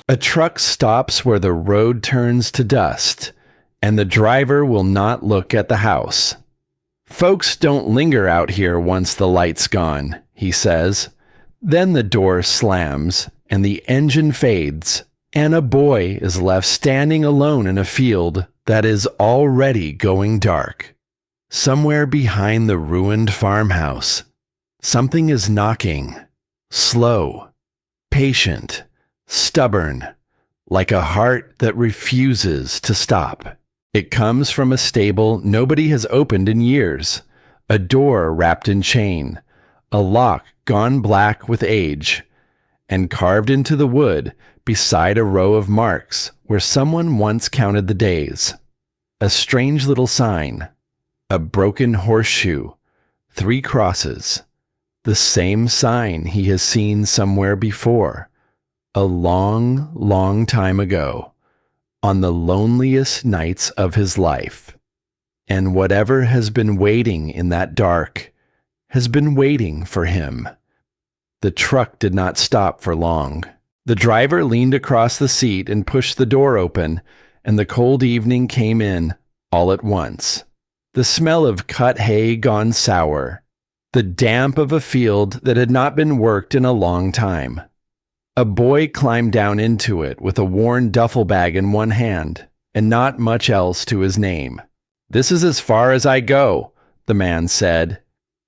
A truck stops where the road turns to dust, and the driver will not look at the house. Folks don't linger out here once the light's gone, he says. Then the door slams, and the engine fades, and a boy is left standing alone in a field that is already going dark. Somewhere behind the ruined farmhouse, something is knocking, slow, patient, stubborn, like a heart that refuses to stop. It comes from a stable nobody has opened in years, a door wrapped in chain, a lock gone black with age, and carved into the wood beside a row of marks where someone once counted the days. A strange little sign, a broken horseshoe, 3 crosses, the same sign he has seen somewhere before, a long, long time ago, on the loneliest nights of his life. And whatever has been waiting in that dark has been waiting for him. The truck did not stop for long. The driver leaned across the seat and pushed the door open, and the cold evening came in all at once. The smell of cut hay gone sour, the damp of a field that had not been worked in a long time. A boy climbed down into it with a worn duffel bag in one hand, and not much else to his name. "This is as far as I go," the man said.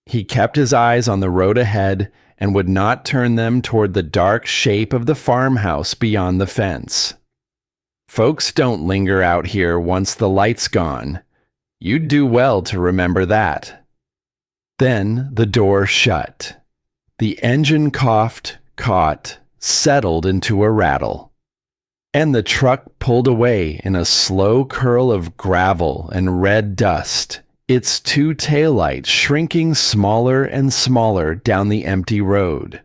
He kept his eyes on the road ahead and would not turn them toward the dark shape of the farmhouse beyond the fence. "Folks don't linger out here once the light's gone. You'd do well to remember that." Then the door shut. The engine coughed, caught, settled into a rattle, and the truck pulled away in a slow curl of gravel and red dust, its 2 taillights shrinking smaller and smaller down the empty road,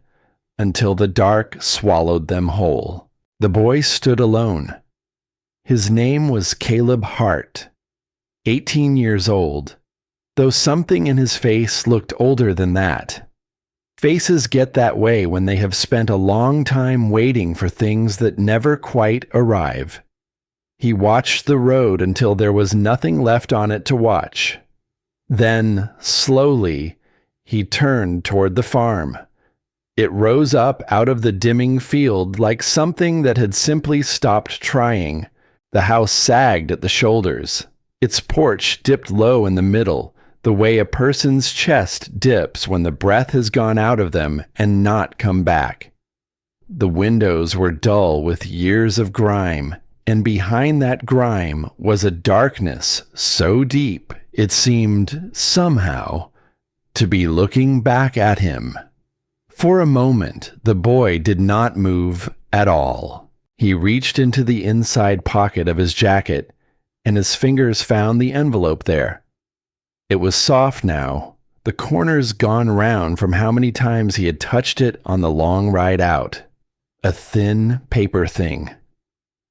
until the dark swallowed them whole. The boy stood alone. His name was Caleb Hart, 18 years old, though something in his face looked older than that. Faces get that way when they have spent a long time waiting for things that never quite arrive. He watched the road until there was nothing left on it to watch. Then, slowly, he turned toward the farm. It rose up out of the dimming field like something that had simply stopped trying. The house sagged at the shoulders. Its porch dipped low in the middle, the way a person's chest dips when the breath has gone out of them and not come back. The windows were dull with years of grime, and behind that grime was a darkness so deep it seemed, somehow, to be looking back at him. For a moment, the boy did not move at all. He reached into the inside pocket of his jacket, and his fingers found the envelope there. It was soft now, the corners gone round from how many times he had touched it on the long ride out. A thin paper thing.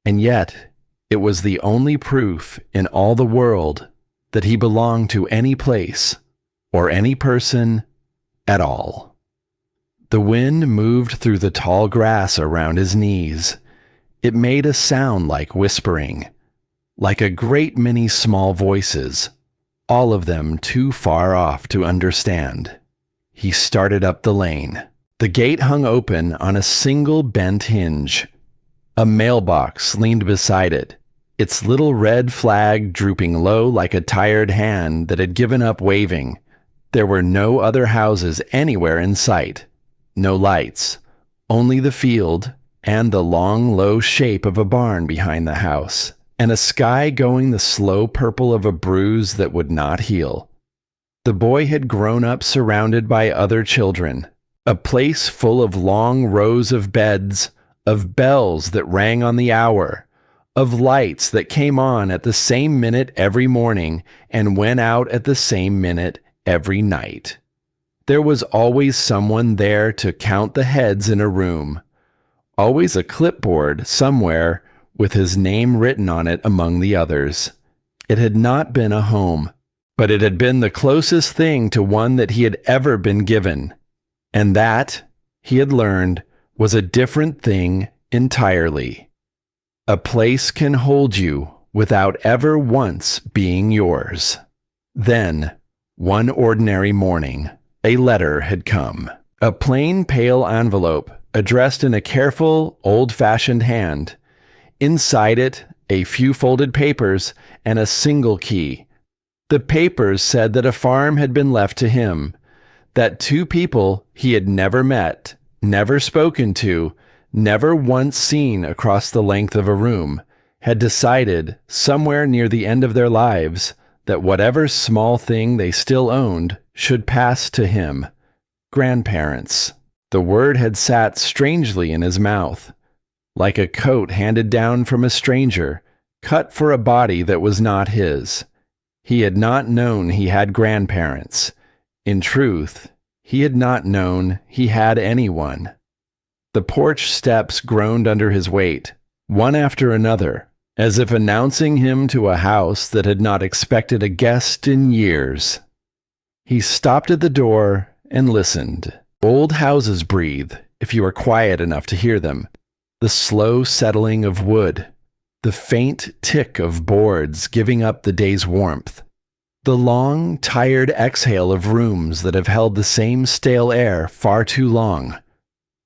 And yet, it was the only proof in all the world that he belonged to any place or any person at all. The wind moved through the tall grass around his knees. It made a sound like whispering, like a great many small voices, all of them too far off to understand. He started up the lane. The gate hung open on a single bent hinge. A mailbox leaned beside it, its little red flag drooping low like a tired hand that had given up waving. There were no other houses anywhere in sight. No lights, only the field and the long, low shape of a barn behind the house, and a sky going the slow purple of a bruise that would not heal. The boy had grown up surrounded by other children, a place full of long rows of beds, of bells that rang on the hour, of lights that came on at the same minute every morning and went out at the same minute every night. There was always someone there to count the heads in a room, always a clipboard somewhere with his name written on it among the others. It had not been a home, but it had been the closest thing to one that he had ever been given. And that, he had learned, was a different thing entirely. A place can hold you without ever once being yours. Then, one ordinary morning, a letter had come. A plain, pale envelope addressed in a careful, old-fashioned hand. Inside it, a few folded papers and a single key. The papers said that a farm had been left to him, that two people he had never met, never spoken to, never once seen across the length of a room, had decided, somewhere near the end of their lives, that whatever small thing they still owned should pass to him. Grandparents. The word had sat strangely in his mouth, like a coat handed down from a stranger, cut for a body that was not his. He had not known he had grandparents. In truth, he had not known he had anyone. The porch steps groaned under his weight, one after another, as if announcing him to a house that had not expected a guest in years. He stopped at the door and listened. Old houses breathe, if you are quiet enough to hear them. The slow settling of wood, the faint tick of boards giving up the day's warmth, the long, tired exhale of rooms that have held the same stale air far too long.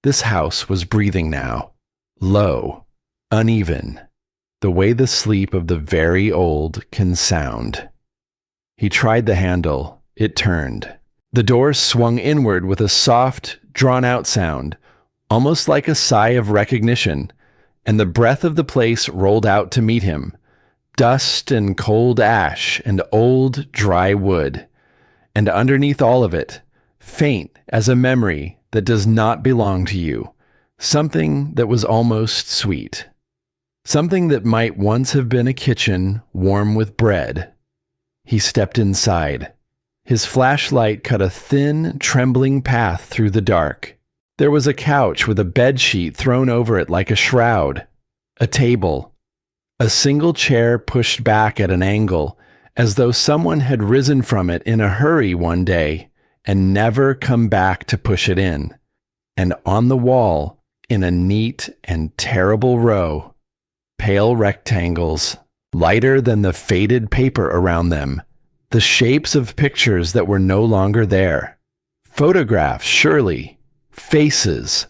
This house was breathing now, low, uneven, the way the sleep of the very old can sound. He tried the handle. It turned. The door swung inward with a soft, drawn-out sound, almost like a sigh of recognition, and the breath of the place rolled out to meet him. Dust and cold ash and old, dry wood. And underneath all of it, faint as a memory that does not belong to you, something that was almost sweet. Something that might once have been a kitchen warm with bread. He stepped inside. His flashlight cut a thin, trembling path through the dark. There was a couch with a bedsheet thrown over it like a shroud. A table. A single chair pushed back at an angle, as though someone had risen from it in a hurry one day and never come back to push it in. And on the wall, in a neat and terrible row, pale rectangles, lighter than the faded paper around them, the shapes of pictures that were no longer there. Photographs, surely. Faces.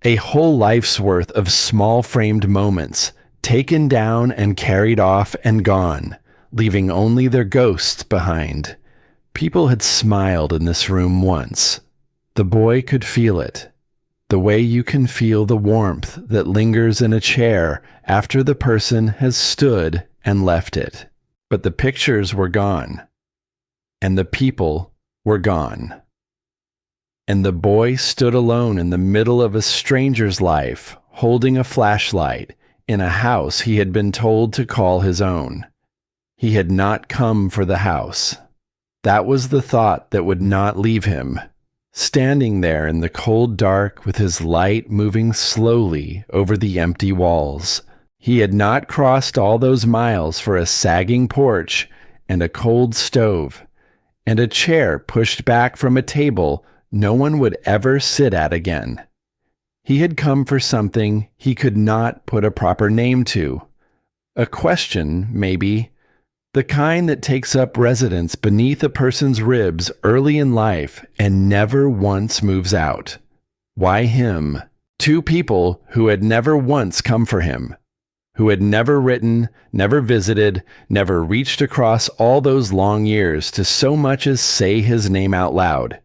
A whole life's worth of small-framed moments, taken down and carried off and gone, leaving only their ghosts behind. People had smiled in this room once. The boy could feel it. The way you can feel the warmth that lingers in a chair after the person has stood and left it. But the pictures were gone. And the people were gone. And the boy stood alone in the middle of a stranger's life, holding a flashlight, in a house he had been told to call his own. He had not come for the house. That was the thought that would not leave him. Standing there in the cold dark with his light moving slowly over the empty walls. He had not crossed all those miles for a sagging porch and a cold stove, and a chair pushed back from a table no one would ever sit at again. He had come for something he could not put a proper name to. A question, maybe, the kind that takes up residence beneath a person's ribs early in life and never once moves out. Why him? Two people who had never once come for him, who had never written, never visited, never reached across all those long years to so much as say his name out loud.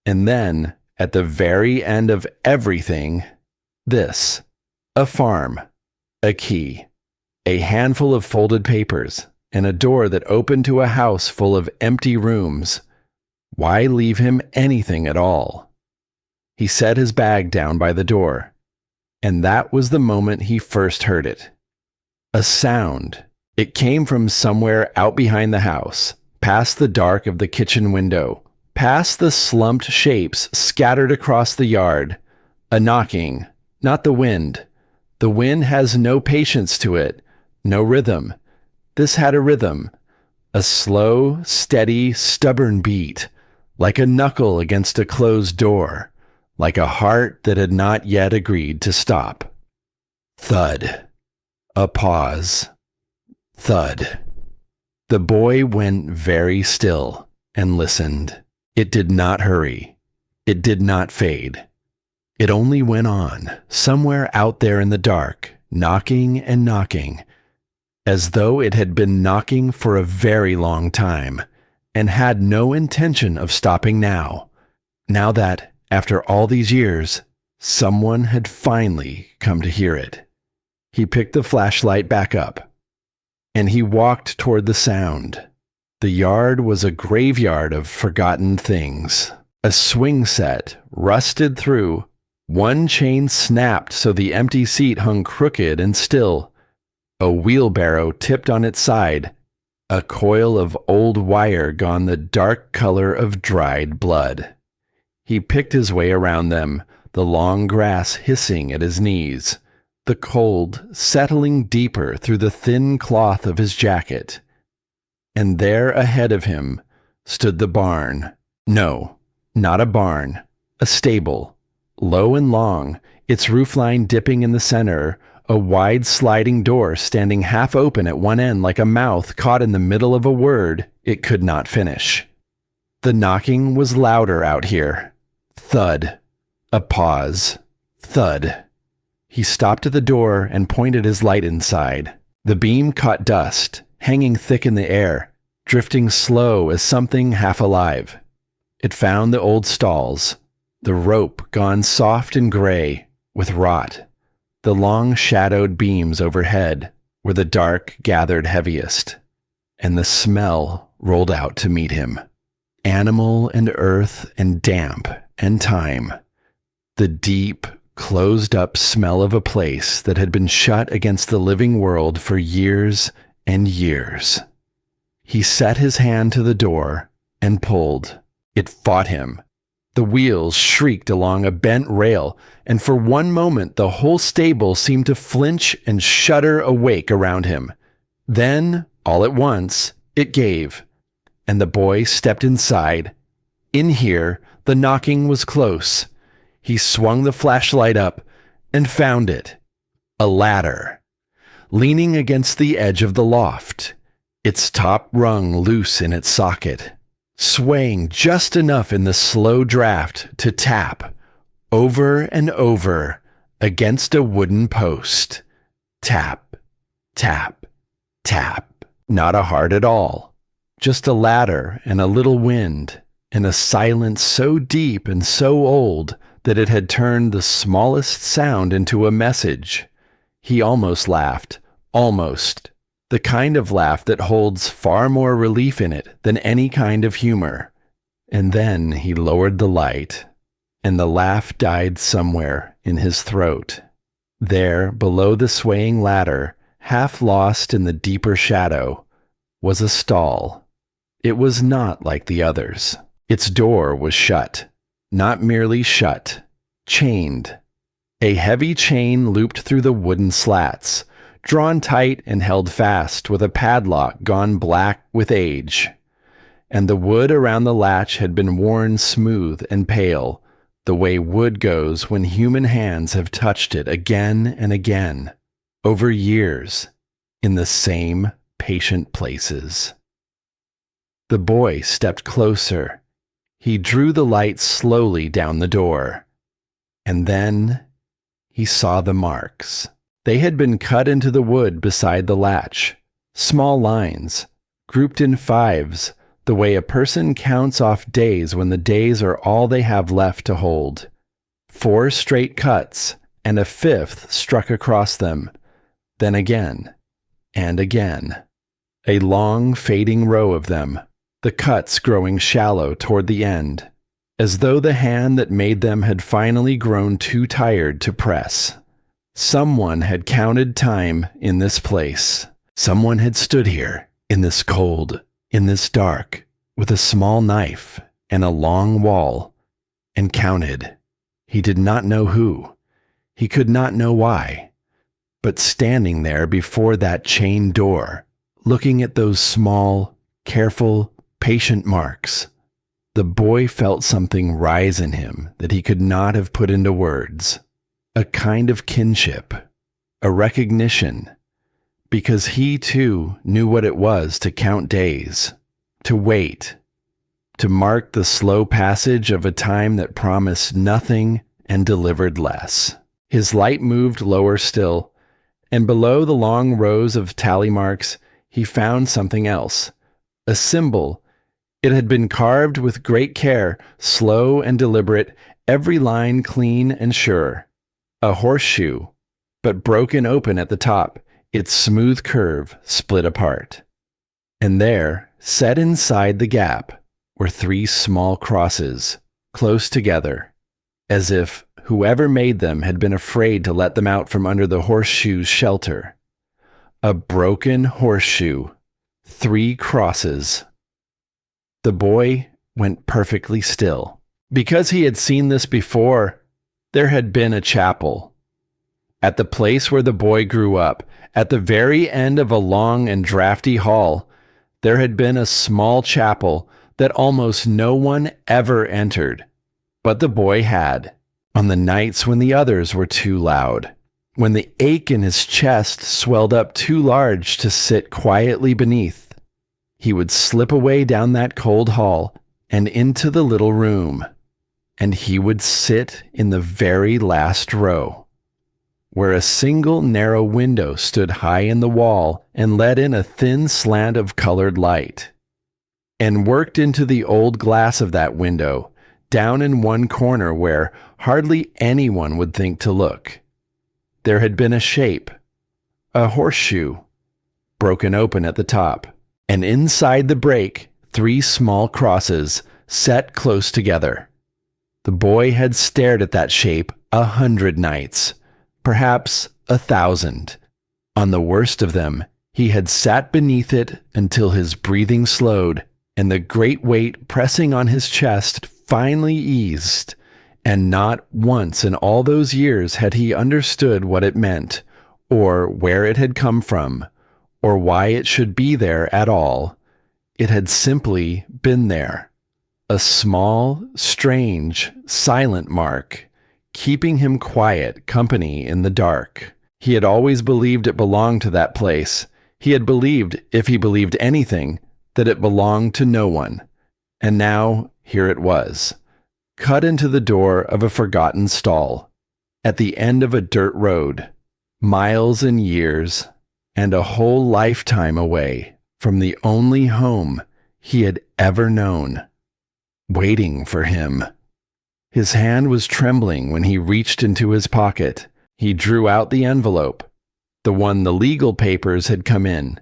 And then, at the very end of everything, this. A farm. A key. A handful of folded papers. And a door that opened to a house full of empty rooms. Why leave him anything at all? He set his bag down by the door. And that was the moment he first heard it. A sound. It came from somewhere out behind the house, past the dark of the kitchen window, past the slumped shapes scattered across the yard. A knocking, not the wind. The wind has no patience to it, no rhythm. This had a rhythm, a slow, steady, stubborn beat, like a knuckle against a closed door, like a heart that had not yet agreed to stop. Thud. A pause. Thud. The boy went very still and listened. It did not hurry. It did not fade. It only went on, somewhere out there in the dark, knocking and knocking, as though it had been knocking for a very long time, and had no intention of stopping now that, after all these years, someone had finally come to hear it. He picked the flashlight back up, and he walked toward the sound. The yard was a graveyard of forgotten things. A swing set rusted through. One chain snapped so the empty seat hung crooked and still. A wheelbarrow tipped on its side. A coil of old wire gone the dark color of dried blood. He picked his way around them, the long grass hissing at his knees, the cold settling deeper through the thin cloth of his jacket. And there ahead of him stood the barn. No, not a barn, a stable, low and long, its roofline dipping in the center, a wide sliding door standing half open at one end like a mouth caught in the middle of a word it could not finish. The knocking was louder out here. Thud. A pause. Thud. He stopped at the door and pointed his light inside. The beam caught dust, hanging thick in the air, drifting slow as something half alive. It found the old stalls, the rope gone soft and gray with rot. The long shadowed beams overhead where the dark gathered heaviest, and the smell rolled out to meet him. Animal and earth and damp and time. The deep, closed-up smell of a place that had been shut against the living world for years and years. He set his hand to the door and pulled. It fought him. The wheels shrieked along a bent rail, and for one moment the whole stable seemed to flinch and shudder awake around him. Then, all at once, it gave, and the boy stepped inside. In here, the knocking was close. He swung the flashlight up and found it. A ladder, leaning against the edge of the loft, its top rung loose in its socket, swaying just enough in the slow draft to tap, over and over, against a wooden post. Tap, tap, tap. Not a heart at all. Just a ladder and a little wind, and a silence so deep and so old that it had turned the smallest sound into a message. He almost laughed. Almost. The kind of laugh that holds far more relief in it than any kind of humor. And then he lowered the light, and the laugh died somewhere in his throat. There, below the swaying ladder, half lost in the deeper shadow, was a stall. It was not like the others. Its door was shut. Not merely shut, chained. A heavy chain looped through the wooden slats, drawn tight and held fast with a padlock gone black with age. And the wood around the latch had been worn smooth and pale, the way wood goes when human hands have touched it again and again, over years, in the same patient places. The boy stepped closer. He drew the light slowly down the door. And then he saw the marks. They had been cut into the wood beside the latch. Small lines, grouped in fives, the way a person counts off days when the days are all they have left to hold. 4 straight cuts, and a 5th struck across them. Then again, and again. A long, fading row of them, the cuts growing shallow toward the end, as though the hand that made them had finally grown too tired to press. Someone had counted time in this place. Someone had stood here, in this cold, in this dark, with a small knife and a long wall, and counted. He did not know who. He could not know why. But standing there before that chained door, looking at those small, careful, patient marks, the boy felt something rise in him that he could not have put into words. A kind of kinship, a recognition. because he too knew what it was to count days, to wait, to mark the slow passage of a time that promised nothing and delivered less. His light moved lower still, and below the long rows of tally marks, he found something else, a symbol. It had been carved with great care, slow and deliberate, every line clean and sure. A horseshoe, but broken open at the top, its smooth curve split apart. And there, set inside the gap, were 3 small crosses, close together, as if whoever made them had been afraid to let them out from under the horseshoe's shelter. A broken horseshoe, 3 crosses. The boy went perfectly still. Because he had seen this before, there had been a chapel. At the place where the boy grew up, at the very end of a long and drafty hall, there had been a small chapel that almost no one ever entered. But the boy had, on the nights when the others were too loud, when the ache in his chest swelled up too large to sit quietly beneath. He would slip away down that cold hall and into the little room, and he would sit in the very last row, where a single narrow window stood high in the wall and let in a thin slant of colored light. And worked into the old glass of that window, down in one corner where hardly anyone would think to look, there had been a shape, a horseshoe, broken open at the top. And inside the break, 3 small crosses set close together. The boy had stared at that shape 100 nights, perhaps 1,000. On the worst of them, he had sat beneath it until his breathing slowed, and the great weight pressing on his chest finally eased, and not once in all those years had he understood what it meant, or where it had come from, or why it should be there at all. It had simply been there, a small, strange, silent mark, keeping him quiet company in the dark. He had always believed it belonged to that place. He had believed, if he believed anything, that it belonged to no one. And now, here it was, cut into the door of a forgotten stall, at the end of a dirt road, miles and years, and a whole lifetime away from the only home he had ever known, waiting for him. His hand was trembling when he reached into his pocket. He drew out the envelope, the one the legal papers had come in.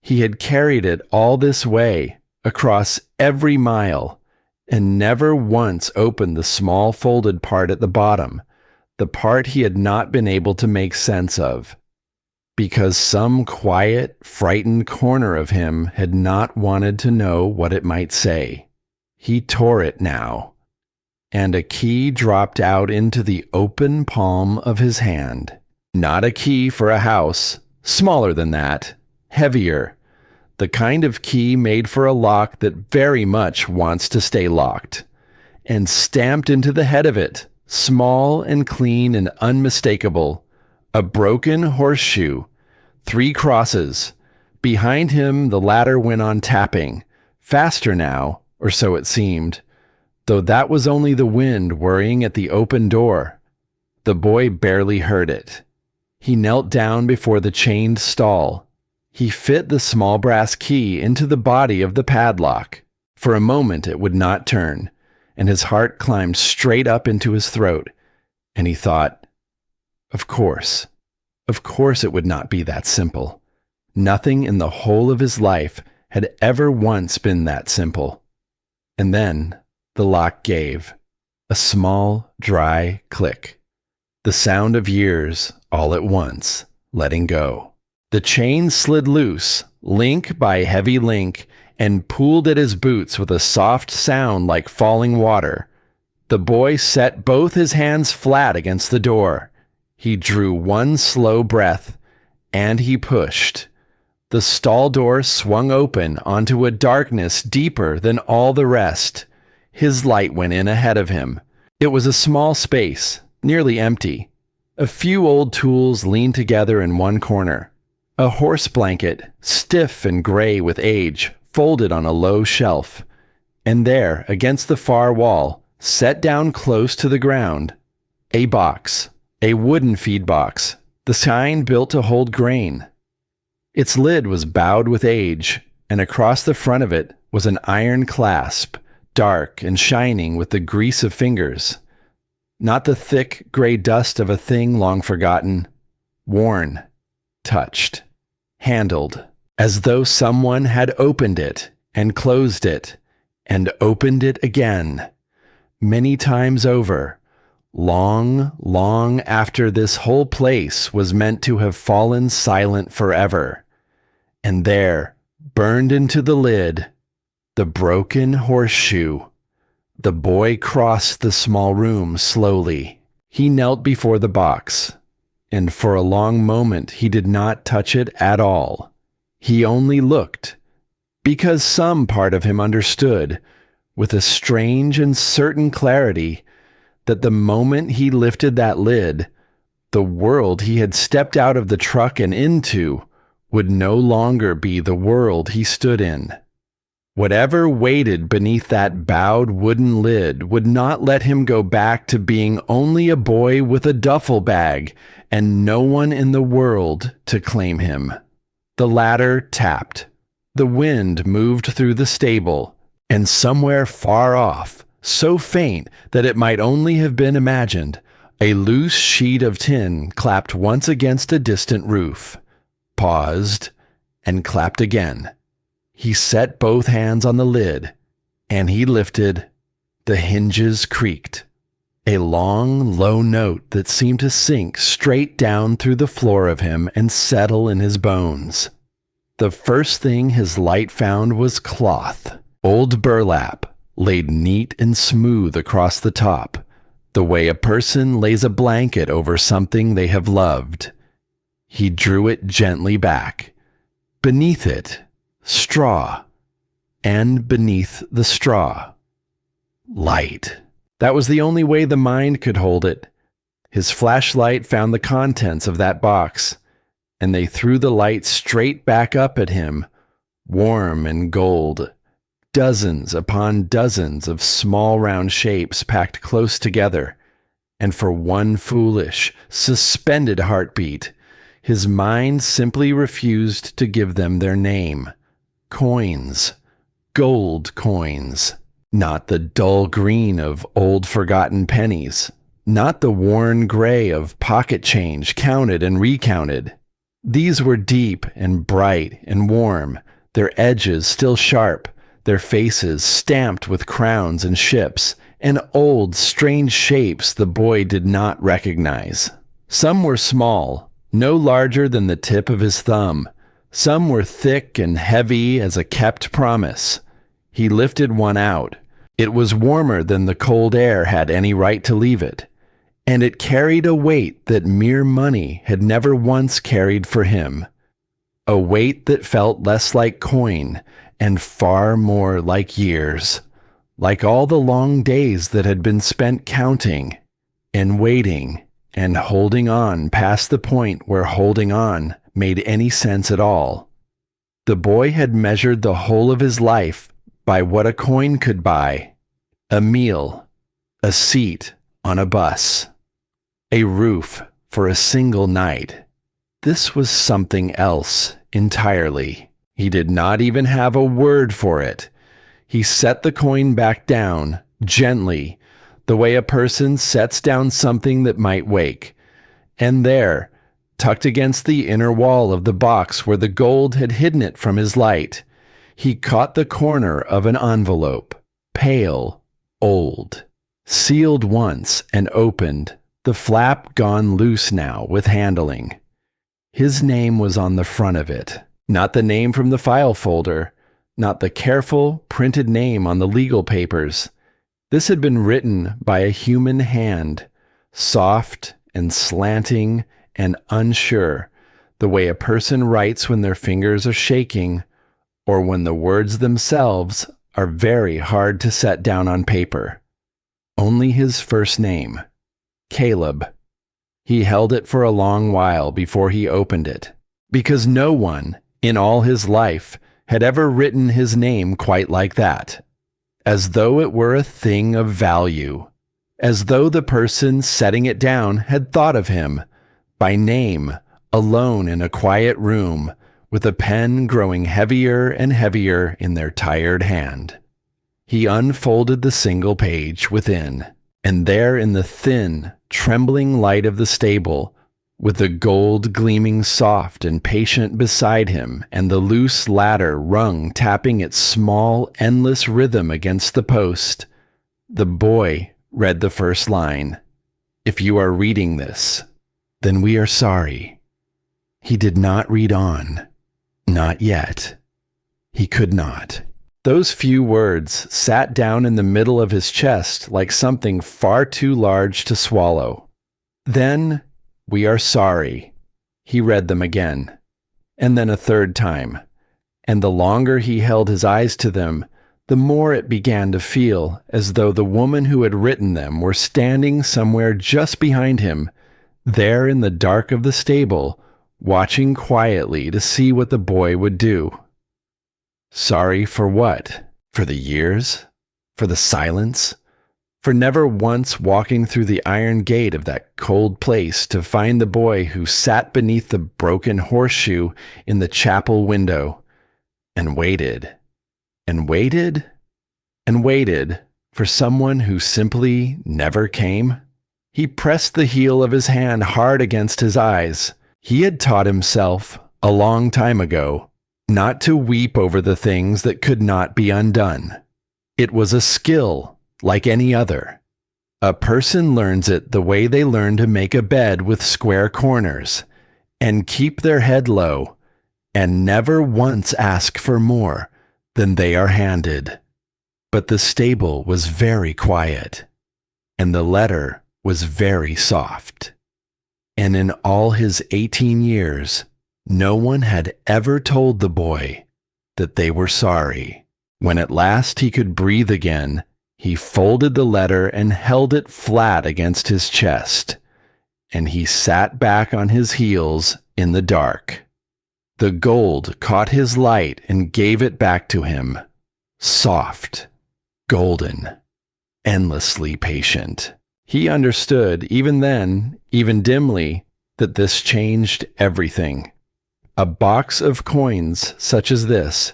He had carried it all this way, across every mile, and never once opened the small folded part at the bottom, the part he had not been able to make sense of, because some quiet, frightened corner of him had not wanted to know what it might say. He tore it now, and a key dropped out into the open palm of his hand. Not a key for a house, smaller than that, heavier, the kind of key made for a lock that very much wants to stay locked, and stamped into the head of it, small and clean and unmistakable, a broken horseshoe, 3 crosses. Behind him the ladder went on tapping, faster now, or so it seemed, though that was only the wind worrying at the open door. The boy barely heard it. He knelt down before the chained stall. He fit the small brass key into the body of the padlock. For a moment it would not turn, and his heart climbed straight up into his throat, and he thought, of course it would not be that simple. Nothing in the whole of his life had ever once been that simple. And then the lock gave, a small, dry click, the sound of years all at once letting go. The chain slid loose, link by heavy link, and pooled at his boots with a soft sound like falling water. The boy set both his hands flat against the door. He drew one slow breath, and he pushed. The stall door swung open onto a darkness deeper than all the rest. His light went in ahead of him. It was a small space, nearly empty. A few old tools leaned together in one corner. A horse blanket, stiff and gray with age, folded on a low shelf. And there, against the far wall, set down close to the ground, a box, a wooden feed box, the kind built to hold grain. Its lid was bowed with age, and across the front of it was an iron clasp, dark and shining with the grease of fingers. Not the thick, gray dust of a thing long forgotten, worn, touched, handled, as though someone had opened it and closed it and opened it again, many times over, long, long after this whole place was meant to have fallen silent forever. And there, burned into the lid, the broken horseshoe. The boy crossed the small room slowly. He knelt before the box, and for a long moment he did not touch it at all. He only looked, because some part of him understood, with a strange and certain clarity, that the moment he lifted that lid, the world he had stepped out of the truck and into would no longer be the world he stood in. Whatever waited beneath that bowed wooden lid would not let him go back to being only a boy with a duffel bag and no one in the world to claim him. The ladder tapped. The wind moved through the stable, and somewhere far off, so faint that it might only have been imagined, a loose sheet of tin clapped once against a distant roof, paused, and clapped again. He set both hands on the lid, and he lifted. The hinges creaked. A long, low note that seemed to sink straight down through the floor of him and settle in his bones. The first thing his light found was cloth, old burlap, laid neat and smooth across the top, the way a person lays a blanket over something they have loved. He drew it gently back. Beneath it, straw, and beneath the straw, light. That was the only way the mind could hold it. His flashlight found the contents of that box, and they threw the light straight back up at him, warm and gold. Dozens upon dozens of small round shapes packed close together, and for one foolish, suspended heartbeat, his mind simply refused to give them their name. Coins. Gold coins. Not the dull green of old forgotten pennies. Not the worn gray of pocket change counted and recounted. These were deep and bright and warm, their edges still sharp, their faces stamped with crowns and ships, and old, strange shapes the boy did not recognize. Some were small, no larger than the tip of his thumb. Some were thick and heavy as a kept promise. He lifted one out. It was warmer than the cold air had any right to leave it, and it carried a weight that mere money had never once carried for him. A weight that felt less like coin and far more like years, like all the long days that had been spent counting and waiting and holding on past the point where holding on made any sense at all. The boy had measured the whole of his life by what a coin could buy: a meal, a seat on a bus, a roof for a single night. This was something else entirely. He did not even have a word for it. He set the coin back down, gently, the way a person sets down something that might wake. And there, tucked against the inner wall of the box where the gold had hidden it from his light, he caught the corner of an envelope, pale, old, sealed once and opened, the flap gone loose now with handling. His name was on the front of it, not the name from the file folder, not the careful, printed name on the legal papers. This had been written by a human hand, soft and slanting and unsure, the way a person writes when their fingers are shaking, or when the words themselves are very hard to set down on paper. Only his first name, Caleb. He held it for a long while before he opened it, because no one, in all his life, had ever written his name quite like that, as though it were a thing of value, as though the person setting it down had thought of him, by name, alone in a quiet room, with a pen growing heavier and heavier in their tired hand. He unfolded the single page within, and there in the thin, trembling light of the stable, with the gold gleaming soft and patient beside him, and the loose ladder rung tapping its small, endless rhythm against the post, the boy read the first line. "If you are reading this, then we are sorry." He did not read on. Not yet. He could not. Those few words sat down in the middle of his chest like something far too large to swallow. Then, "We are sorry." He read them again, and then a third time, and the longer he held his eyes to them, the more it began to feel as though the woman who had written them were standing somewhere just behind him, there in the dark of the stable, watching quietly to see what the boy would do. Sorry for what? For the years? For the silence? For never once walking through the iron gate of that cold place to find the boy who sat beneath the broken horseshoe in the chapel window, and waited, and waited, and waited for someone who simply never came? He pressed the heel of his hand hard against his eyes. He had taught himself, a long time ago, not to weep over the things that could not be undone. It was a skill, like any other. A person learns it the way they learn to make a bed with square corners, and keep their head low, and never once ask for more than they are handed. But the stable was very quiet, and the letter was very soft. And in all his 18 years, no one had ever told the boy that they were sorry. When at last he could breathe again, he folded the letter and held it flat against his chest, and he sat back on his heels in the dark. The gold caught his light and gave it back to him, soft, golden, endlessly patient. He understood, even then, even dimly, that this changed everything. A box of coins such as this,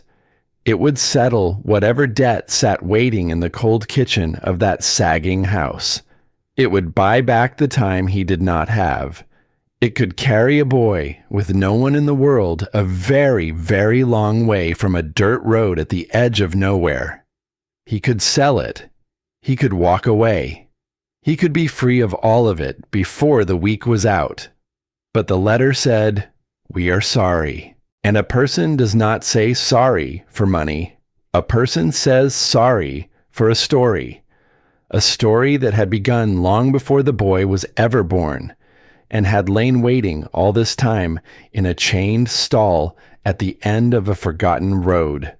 it would settle whatever debt sat waiting in the cold kitchen of that sagging house. It would buy back the time he did not have. It could carry a boy with no one in the world a very, very long way from a dirt road at the edge of nowhere. He could sell it. He could walk away. He could be free of all of it before the week was out. But the letter said, "We are sorry." And a person does not say sorry for money. A person says sorry for a story that had begun long before the boy was ever born, and had lain waiting all this time in a chained stall at the end of a forgotten road,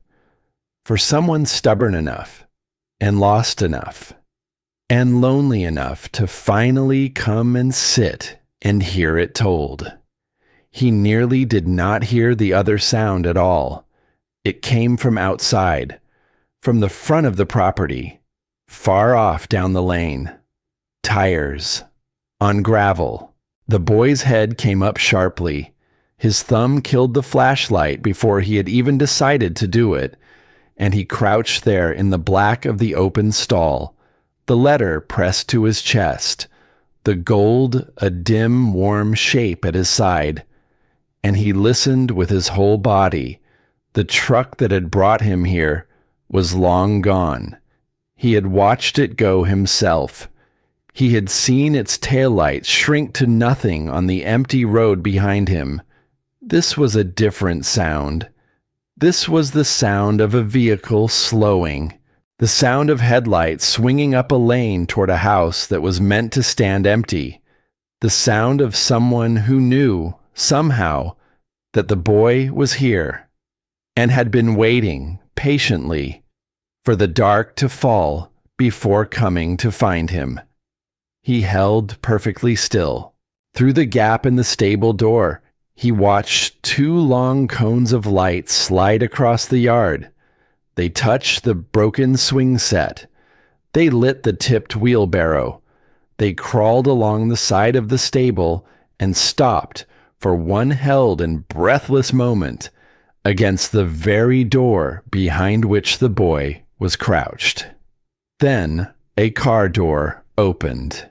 for someone stubborn enough, and lost enough, and lonely enough to finally come and sit and hear it told. He nearly did not hear the other sound at all. It came from outside, from the front of the property, far off down the lane. Tires. On gravel. The boy's head came up sharply. His thumb killed the flashlight before he had even decided to do it, and he crouched there in the black of the open stall, the letter pressed to his chest, the gold a dim, warm shape at his side. And he listened with his whole body. The truck that had brought him here was long gone. He had watched it go himself. He had seen its taillights shrink to nothing on the empty road behind him. This was a different sound. This was the sound of a vehicle slowing, the sound of headlights swinging up a lane toward a house that was meant to stand empty, the sound of someone who knew, somehow, that the boy was here, and had been waiting patiently for the dark to fall before coming to find him. He held perfectly still. Through the gap in the stable door, He watched two long cones of light slide across the yard. They touched the broken swing set. They lit the tipped wheelbarrow. They crawled along the side of the stable and stopped for one held and breathless moment against the very door behind which the boy was crouched. Then a car door opened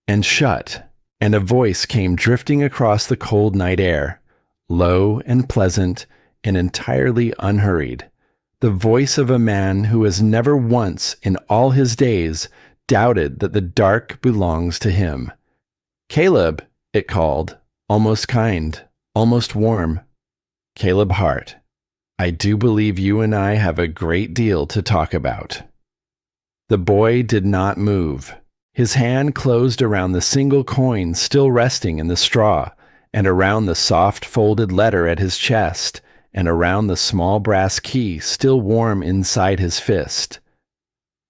and shut, and a voice came drifting across the cold night air, low and pleasant and entirely unhurried. The voice of a man who has never once in all his days doubted that the dark belongs to him. "Caleb," it called, almost kind, almost warm. "Caleb Hart, I do believe you and I have a great deal to talk about." The boy did not move. His hand closed around the single coin still resting in the straw, and around the soft folded letter at his chest, and around the small brass key still warm inside his fist.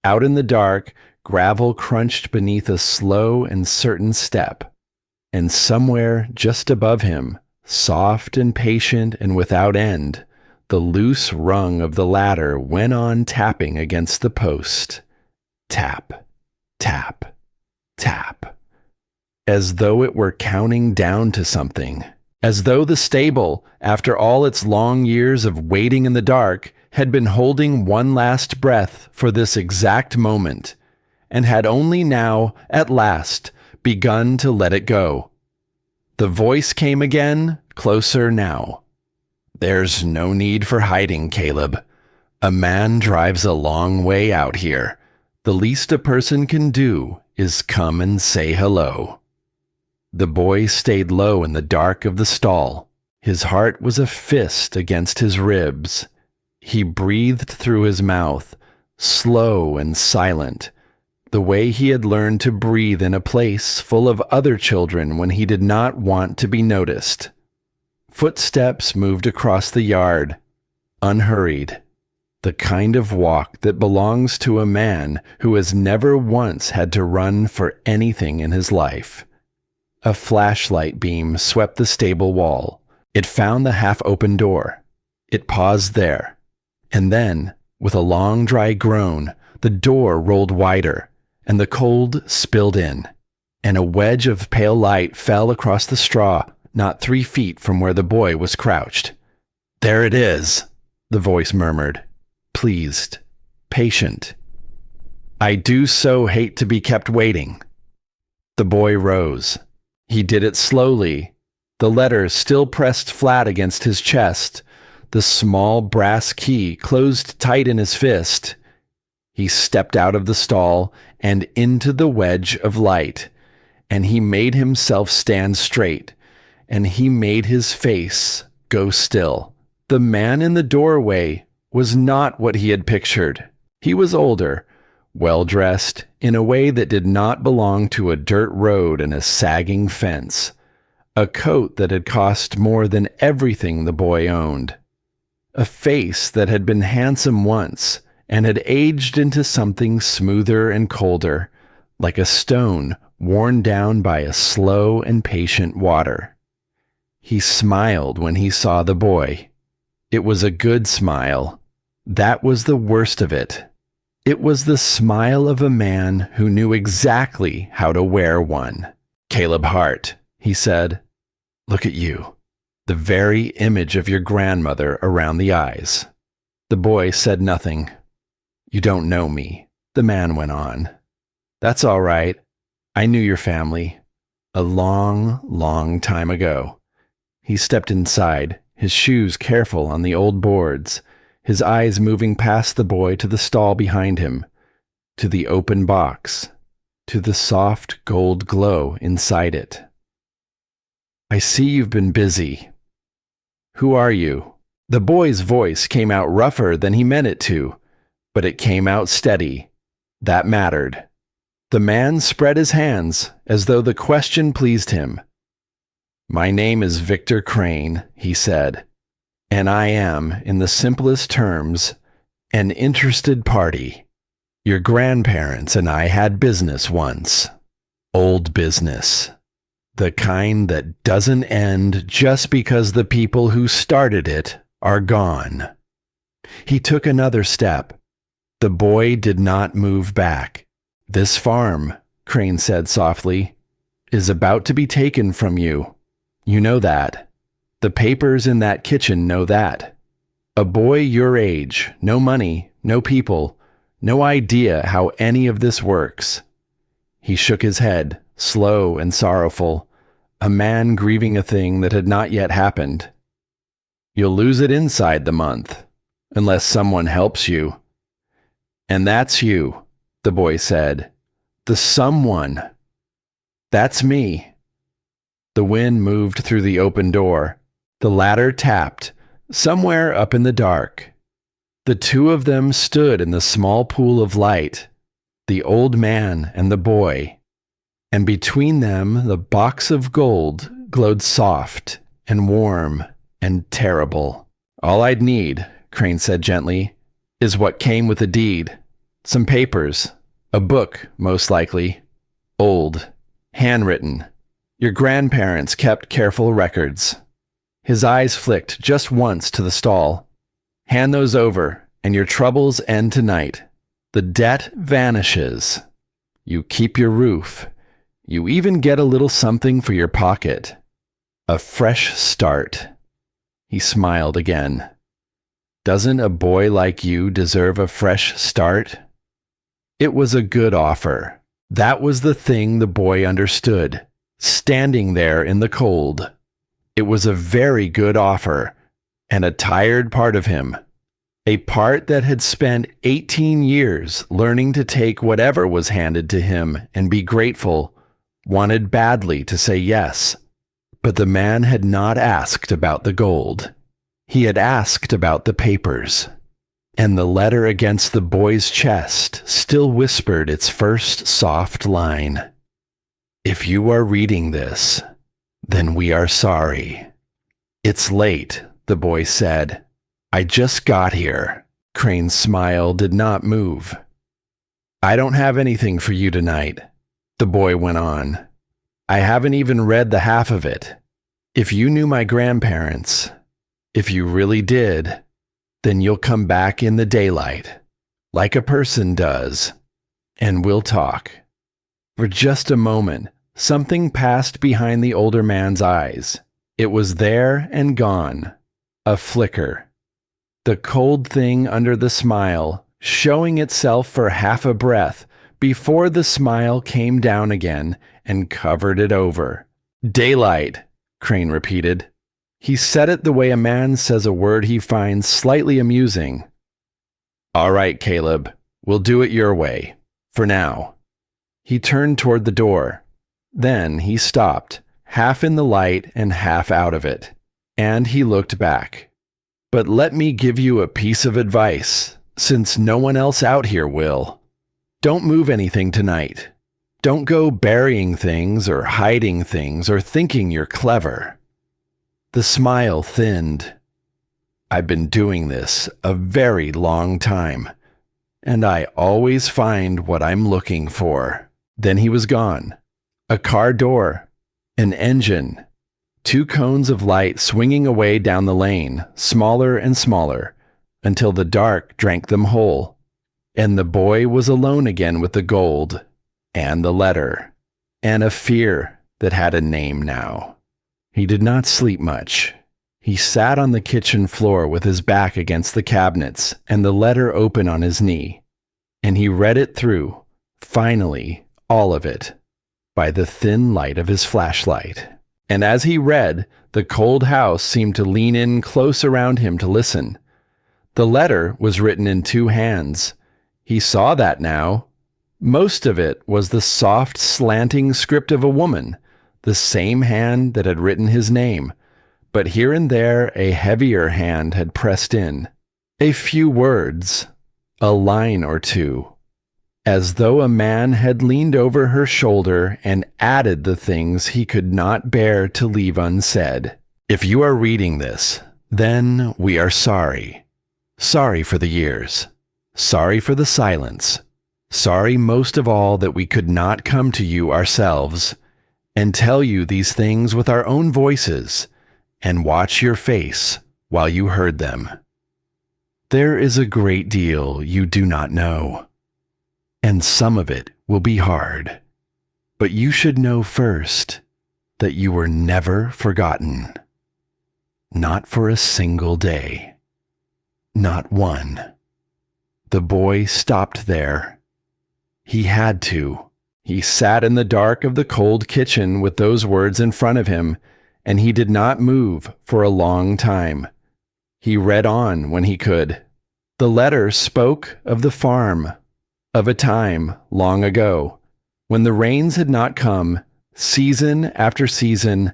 Out in the dark, gravel crunched beneath a slow and certain step, and somewhere just above him, soft and patient and without end, the loose rung of the ladder went on tapping against the post. Tap, tap, tap, as though it were counting down to something. As though the stable, after all its long years of waiting in the dark, had been holding one last breath for this exact moment, and had only now, at last, begun to let it go. The voice came again, closer now. "There's no need for hiding, Caleb. A man drives a long way out here. The least a person can do is come and say hello." The boy stayed low in the dark of the stall. His heart was a fist against his ribs. He breathed through his mouth, slow and silent, the way he had learned to breathe in a place full of other children when he did not want to be noticed. Footsteps moved across the yard, unhurried, the kind of walk that belongs to a man who has never once had to run for anything in his life. A flashlight beam swept the stable wall. It found the half-open door. It paused there. And then, with a long dry groan, the door rolled wider, and the cold spilled in, and a wedge of pale light fell across the straw not 3 feet from where the boy was crouched. "There it is," the voice murmured, pleased, patient. "I do so hate to be kept waiting." The boy rose. He did it slowly, the letter still pressed flat against his chest, the small brass key closed tight in his fist. He stepped out of the stall and into the wedge of light, and he made himself stand straight, and he made his face go still. The man in the doorway was not what he had pictured. He was older, well-dressed, in a way that did not belong to a dirt road and a sagging fence, a coat that had cost more than everything the boy owned, a face that had been handsome once and had aged into something smoother and colder, like a stone worn down by a slow and patient water. He smiled when he saw the boy. It was a good smile. That was the worst of it. It was the smile of a man who knew exactly how to wear one. "Caleb Hart," he said, "look at you. The very image of your grandmother around the eyes." The boy said nothing. "You don't know me," the man went on. "That's all right. I knew your family. A long, long time ago." He stepped inside, his shoes careful on the old boards, his eyes moving past the boy to the stall behind him, to the open box, to the soft gold glow inside it. "I see you've been busy. Who are you?" The boy's voice came out rougher than he meant it to, but it came out steady. That mattered. The man spread his hands as though the question pleased him. "My name is Victor Crane," he said, "and I am, in the simplest terms, an interested party. Your grandparents and I had business once. Old business. The kind that doesn't end just because the people who started it are gone. He took another step. The boy did not move back. This farm, Crane said softly, is about to be taken from you. You know that. The papers in that kitchen know that. A boy your age, no money, no people, no idea how any of this works. He shook his head, slow and sorrowful, a man grieving a thing that had not yet happened. You'll lose it inside the month, unless someone helps you. And that's you, the boy said. The someone. That's me. The wind moved through the open door. The ladder tapped, somewhere up in the dark. The two of them stood in the small pool of light, the old man and the boy, and between them the box of gold glowed soft and warm and terrible. All I'd need, Crane said gently, is what came with the deed. Some papers, a book, most likely, old, handwritten. Your grandparents kept careful records. His eyes flicked just once to the stall. Hand those over, and your troubles end tonight. The debt vanishes. You keep your roof. You even get a little something for your pocket. A fresh start. He smiled again. Doesn't a boy like you deserve a fresh start? It was a good offer. That was the thing the boy understood, standing there in the cold. It was a very good offer, and a tired part of him, a part that had spent 18 years learning to take whatever was handed to him and be grateful, wanted badly to say yes. But the man had not asked about the gold. He had asked about the papers. And the letter against the boy's chest still whispered its first soft line. If you are reading this, then we are sorry. It's late, the boy said. I just got here. Crane's smile did not move. I don't have anything for you tonight, the boy went on. I haven't even read the half of it. If you knew my grandparents, if you really did, then you'll come back in the daylight, like a person does, and we'll talk. For just a moment, something passed behind the older man's eyes. It was there and gone, a flicker. The cold thing under the smile, showing itself for half a breath before the smile came down again and covered it over. Daylight, Crane repeated. He said it the way a man says a word he finds slightly amusing. All right, Caleb, we'll do it your way, for now. He turned toward the door. Then he stopped, half in the light and half out of it, and he looked back. But let me give you a piece of advice, since no one else out here will. Don't move anything tonight. Don't go burying things or hiding things or thinking you're clever. The smile thinned. I've been doing this a very long time, and I always find what I'm looking for. Then he was gone. A car door, an engine, 2 cones of light swinging away down the lane, smaller and smaller, until the dark drank them whole, and the boy was alone again with the gold, and the letter, and a fear that had a name now. He did not sleep much. He sat on the kitchen floor with his back against the cabinets and the letter open on his knee, and he read it through, finally, all of it, by the thin light of his flashlight. And as he read, the cold house seemed to lean in close around him to listen. The letter was written in 2 hands. He saw that now. Most of it was the soft, slanting script of a woman, the same hand that had written his name, but here and there a heavier hand had pressed in. A few words, a line or 2, as though a man had leaned over her shoulder and added the things he could not bear to leave unsaid. If you are reading this, then we are sorry. Sorry for the years. Sorry for the silence. Sorry most of all that we could not come to you ourselves. and tell you these things with our own voices and watch your face while you heard them. There is a great deal you do not know, and some of it will be hard. But you should know first that you were never forgotten. Not for a single day. Not one. The boy stopped there. He had to. He sat in the dark of the cold kitchen with those words in front of him, and he did not move for a long time. He read on when he could. The letter spoke of the farm, of a time long ago, when the rains had not come, season after season,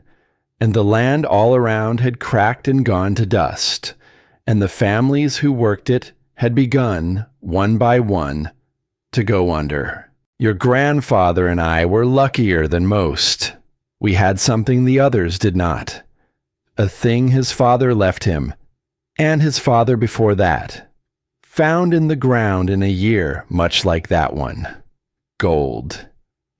and the land all around had cracked and gone to dust, and the families who worked it had begun, one by one, to go under. Your grandfather and I were luckier than most. We had something the others did not. A thing his father left him, and his father before that. Found in the ground in a year much like that one. Gold.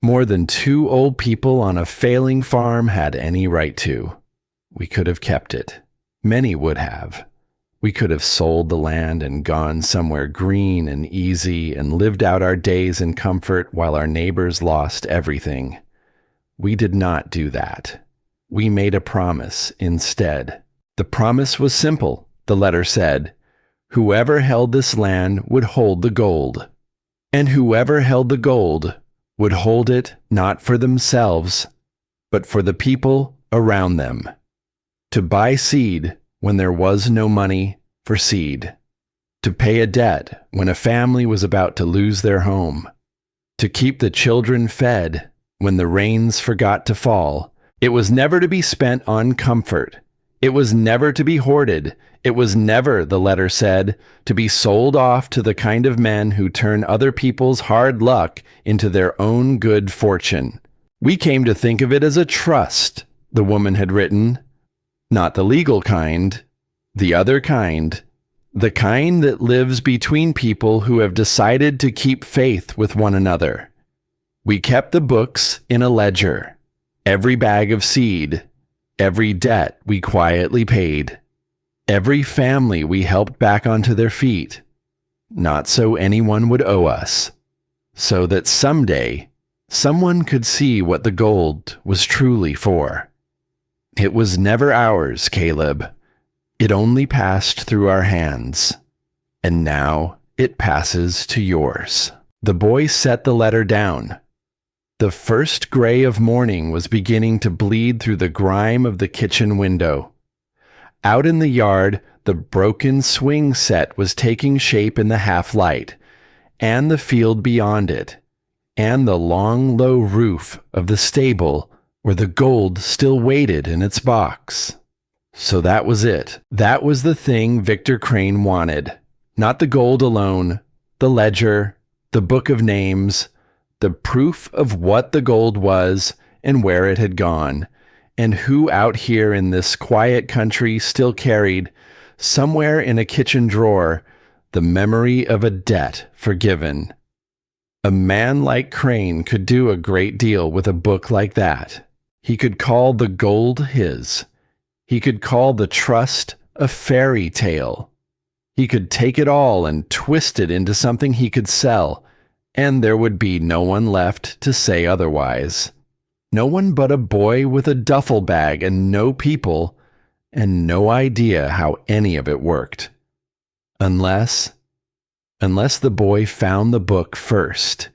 More than 2 old people on a failing farm had any right to. We could have kept it. Many would have. We could have sold the land and gone somewhere green and easy and lived out our days in comfort while our neighbors lost everything. We did not do that. We made a promise instead. The promise was simple, the letter said. Whoever held this land would hold the gold. And whoever held the gold would hold it not for themselves, but for the people around them. To buy seed when there was no money for seed. To pay a debt when a family was about to lose their home. To keep the children fed when the rains forgot to fall. It was never to be spent on comfort. It was never to be hoarded. It was never, the letter said, to be sold off to the kind of men who turn other people's hard luck into their own good fortune. We came to think of it as a trust, the woman had written. Not the legal kind, the other kind. The kind that lives between people who have decided to keep faith with one another. We kept the books in a ledger. Every bag of seed. Every debt we quietly paid. Every family we helped back onto their feet. Not so anyone would owe us. So that someday, someone could see what the gold was truly for. It was never ours, Caleb. It only passed through our hands. And now it passes to yours. The boy set the letter down. The first gray of morning was beginning to bleed through the grime of the kitchen window. Out in the yard, the broken swing set was taking shape in the half-light, and the field beyond it, and the long, low roof of the stable where the gold still waited in its box. So that was it. That was the thing Victor Crane wanted. Not the gold alone, the ledger, the book of names, the proof of what the gold was and where it had gone, and who out here in this quiet country still carried, somewhere in a kitchen drawer, the memory of a debt forgiven. A man like Crane could do a great deal with a book like that. He could call the gold his. He could call the trust a fairy tale. He could take it all and twist it into something he could sell, and there would be no one left to say otherwise. No one but a boy with a duffel bag and no people, and no idea how any of it worked. Unless the boy found the book first.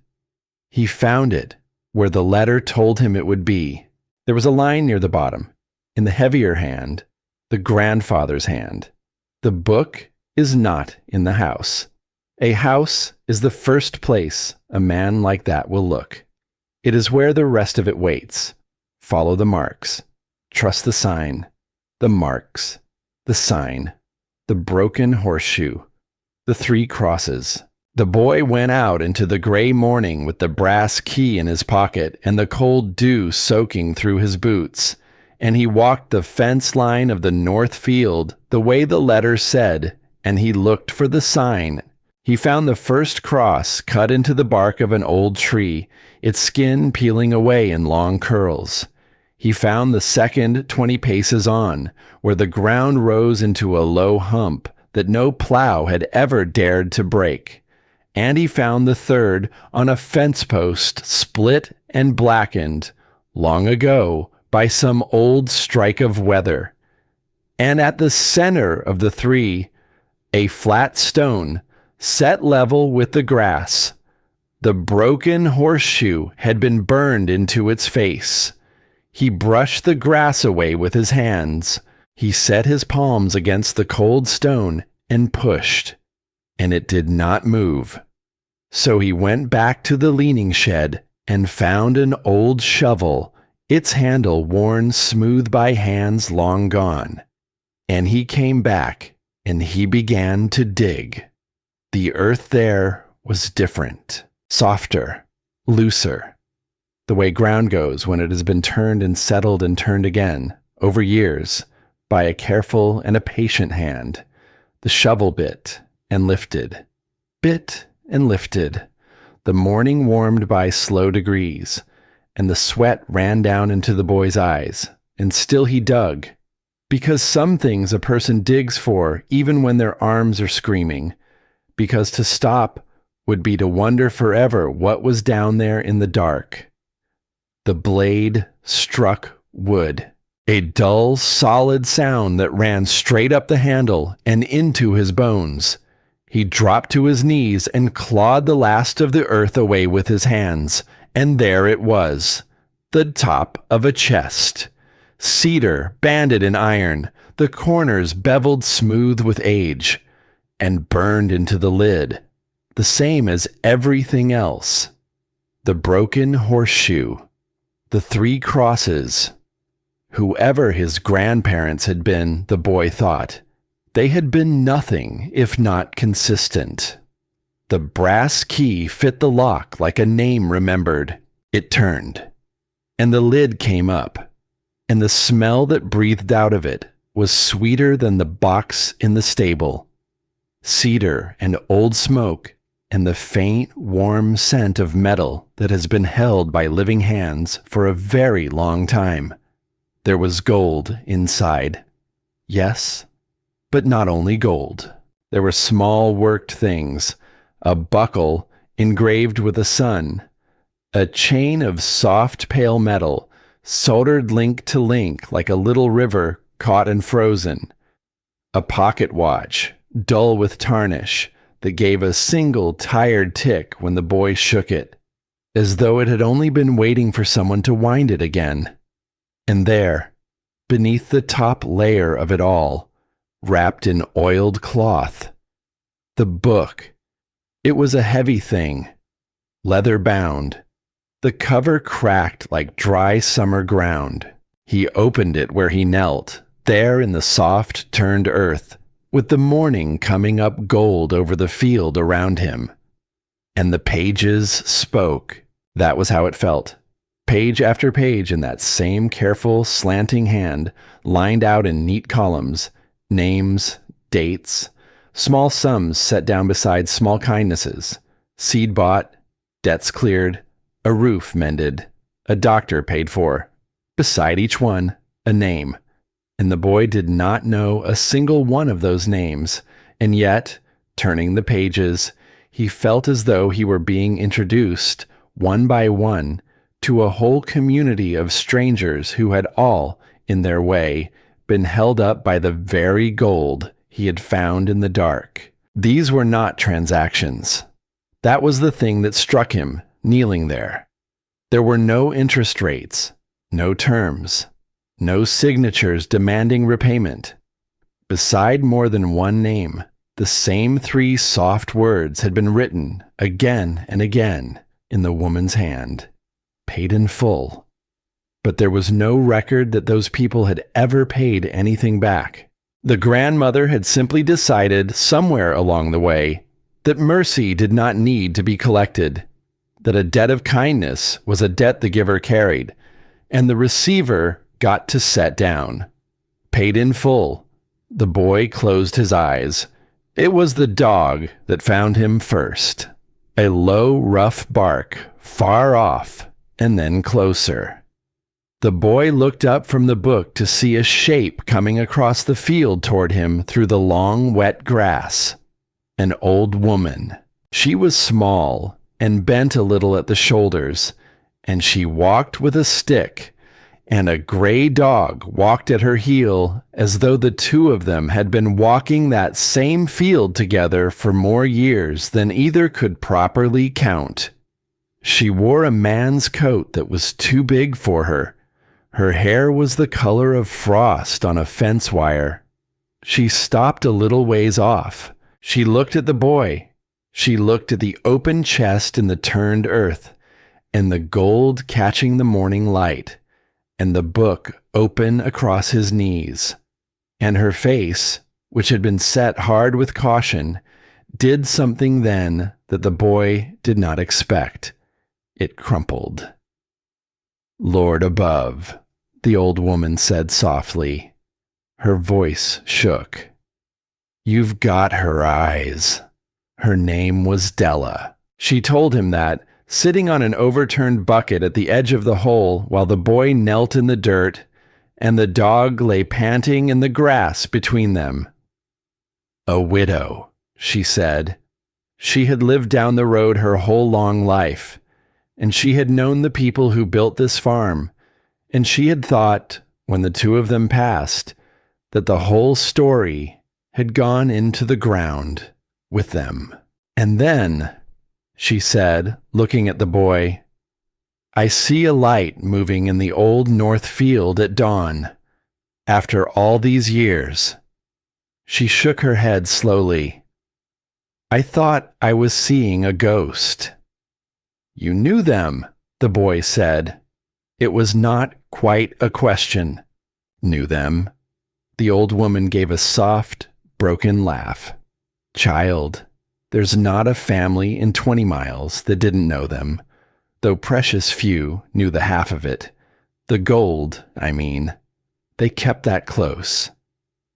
He found it where the letter told him it would be. There was a line near the bottom, in the heavier hand, the grandfather's hand. The book is not in the house. A house is the first place a man like that will look. It is where the rest of it waits. Follow the marks. Trust the sign. The marks. The sign. The broken horseshoe. The 3 crosses. The boy went out into the gray morning with the brass key in his pocket and the cold dew soaking through his boots, and he walked the fence line of the north field the way the letter said, and he looked for the sign. He found the first cross cut into the bark of an old tree, its skin peeling away in long curls. He found the second 20 paces on, where the ground rose into a low hump that no plow had ever dared to break. And he found the third on a fence post split and blackened, long ago, by some old strike of weather. And at the center of the three, a flat stone, set level with the grass. The broken horseshoe had been burned into its face. He brushed the grass away with his hands. He set his palms against the cold stone and pushed, and it did not move. So he went back to the leaning shed and found an old shovel, its handle worn smooth by hands long gone. And he came back, and he began to dig. The earth there was different, softer, looser. The way ground goes when it has been turned and settled and turned again, over years, by a careful and a patient hand. The shovel bit and lifted, the morning warmed by slow degrees, and the sweat ran down into the boy's eyes, and still he dug, because some things a person digs for even when their arms are screaming, because to stop would be to wonder forever what was down there in the dark. The blade struck wood, a dull, solid sound that ran straight up the handle and into his bones. He dropped to his knees and clawed the last of the earth away with his hands, and there it was, the top of a chest. Cedar banded in iron, the corners beveled smooth with age, and burned into the lid, the same as everything else. The broken horseshoe, the 3 crosses. Whoever his grandparents had been, the boy thought, they had been nothing if not consistent. The brass key fit the lock like a name remembered. It turned, and the lid came up, and the smell that breathed out of it was sweeter than the box in the stable. Cedar and old smoke and the faint, warm scent of metal that has been held by living hands for a very long time. There was gold inside. Yes, but not only gold. There were small worked things, a buckle engraved with a sun, a chain of soft pale metal, soldered link to link like a little river caught and frozen, a pocket watch, dull with tarnish, that gave a single tired tick when the boy shook it, as though it had only been waiting for someone to wind it again. And there, beneath the top layer of it all, wrapped in oiled cloth, the book. It was a heavy thing, leather bound. The cover cracked like dry summer ground. He opened it where he knelt, there in the soft turned earth, with the morning coming up gold over the field around him. And the pages spoke. That was how it felt. Page after page in that same careful, slanting hand, lined out in neat columns, names, dates, small sums set down beside small kindnesses, seed bought, debts cleared, a roof mended, a doctor paid for. Beside each one, a name. And the boy did not know a single one of those names, and yet, turning the pages, he felt as though he were being introduced, one by one, to a whole community of strangers who had all, in their way, been held up by the very gold he had found in the dark. These were not transactions. That was the thing that struck him, kneeling there. There were no interest rates, no terms, no signatures demanding repayment. Beside more than one name, the same 3 soft words had been written again and again in the woman's hand. Paid in full. But there was no record that those people had ever paid anything back. The grandmother had simply decided somewhere along the way that mercy did not need to be collected, that a debt of kindness was a debt the giver carried, and the receiver got to set down. Paid in full. The boy closed his eyes. It was the dog that found him first. A low, rough bark, far off, and then closer. The boy looked up from the book to see a shape coming across the field toward him through the long, wet grass. An old woman. She was small and bent a little at the shoulders, and she walked with a stick, and a gray dog walked at her heel as though the two of them had been walking that same field together for more years than either could properly count. She wore a man's coat that was too big for her. Her hair was the color of frost on a fence wire. She stopped a little ways off. She looked at the boy. She looked at the open chest in the turned earth, and the gold catching the morning light, and the book open across his knees. And her face, which had been set hard with caution, did something then that the boy did not expect. It crumpled. "Lord above," the old woman said softly. Her voice shook. "You've got her eyes." Her name was Della. She told him that, sitting on an overturned bucket at the edge of the hole while the boy knelt in the dirt, and the dog lay panting in the grass between them. "A widow," she said. She had lived down the road her whole long life, and she had known the people who built this farm, and she had thought, when the two of them passed, that the whole story had gone into the ground with them. "And then," she said, looking at the boy, "I see a light moving in the old north field at dawn, after all these years." She shook her head slowly. "I thought I was seeing a ghost." "You knew them," the boy said. It was not quite a question. "Knew them?" The old woman gave a soft, broken laugh. "Child, there's not a family in 20 miles that didn't know them, though precious few knew the half of it. The gold, I mean. They kept that close."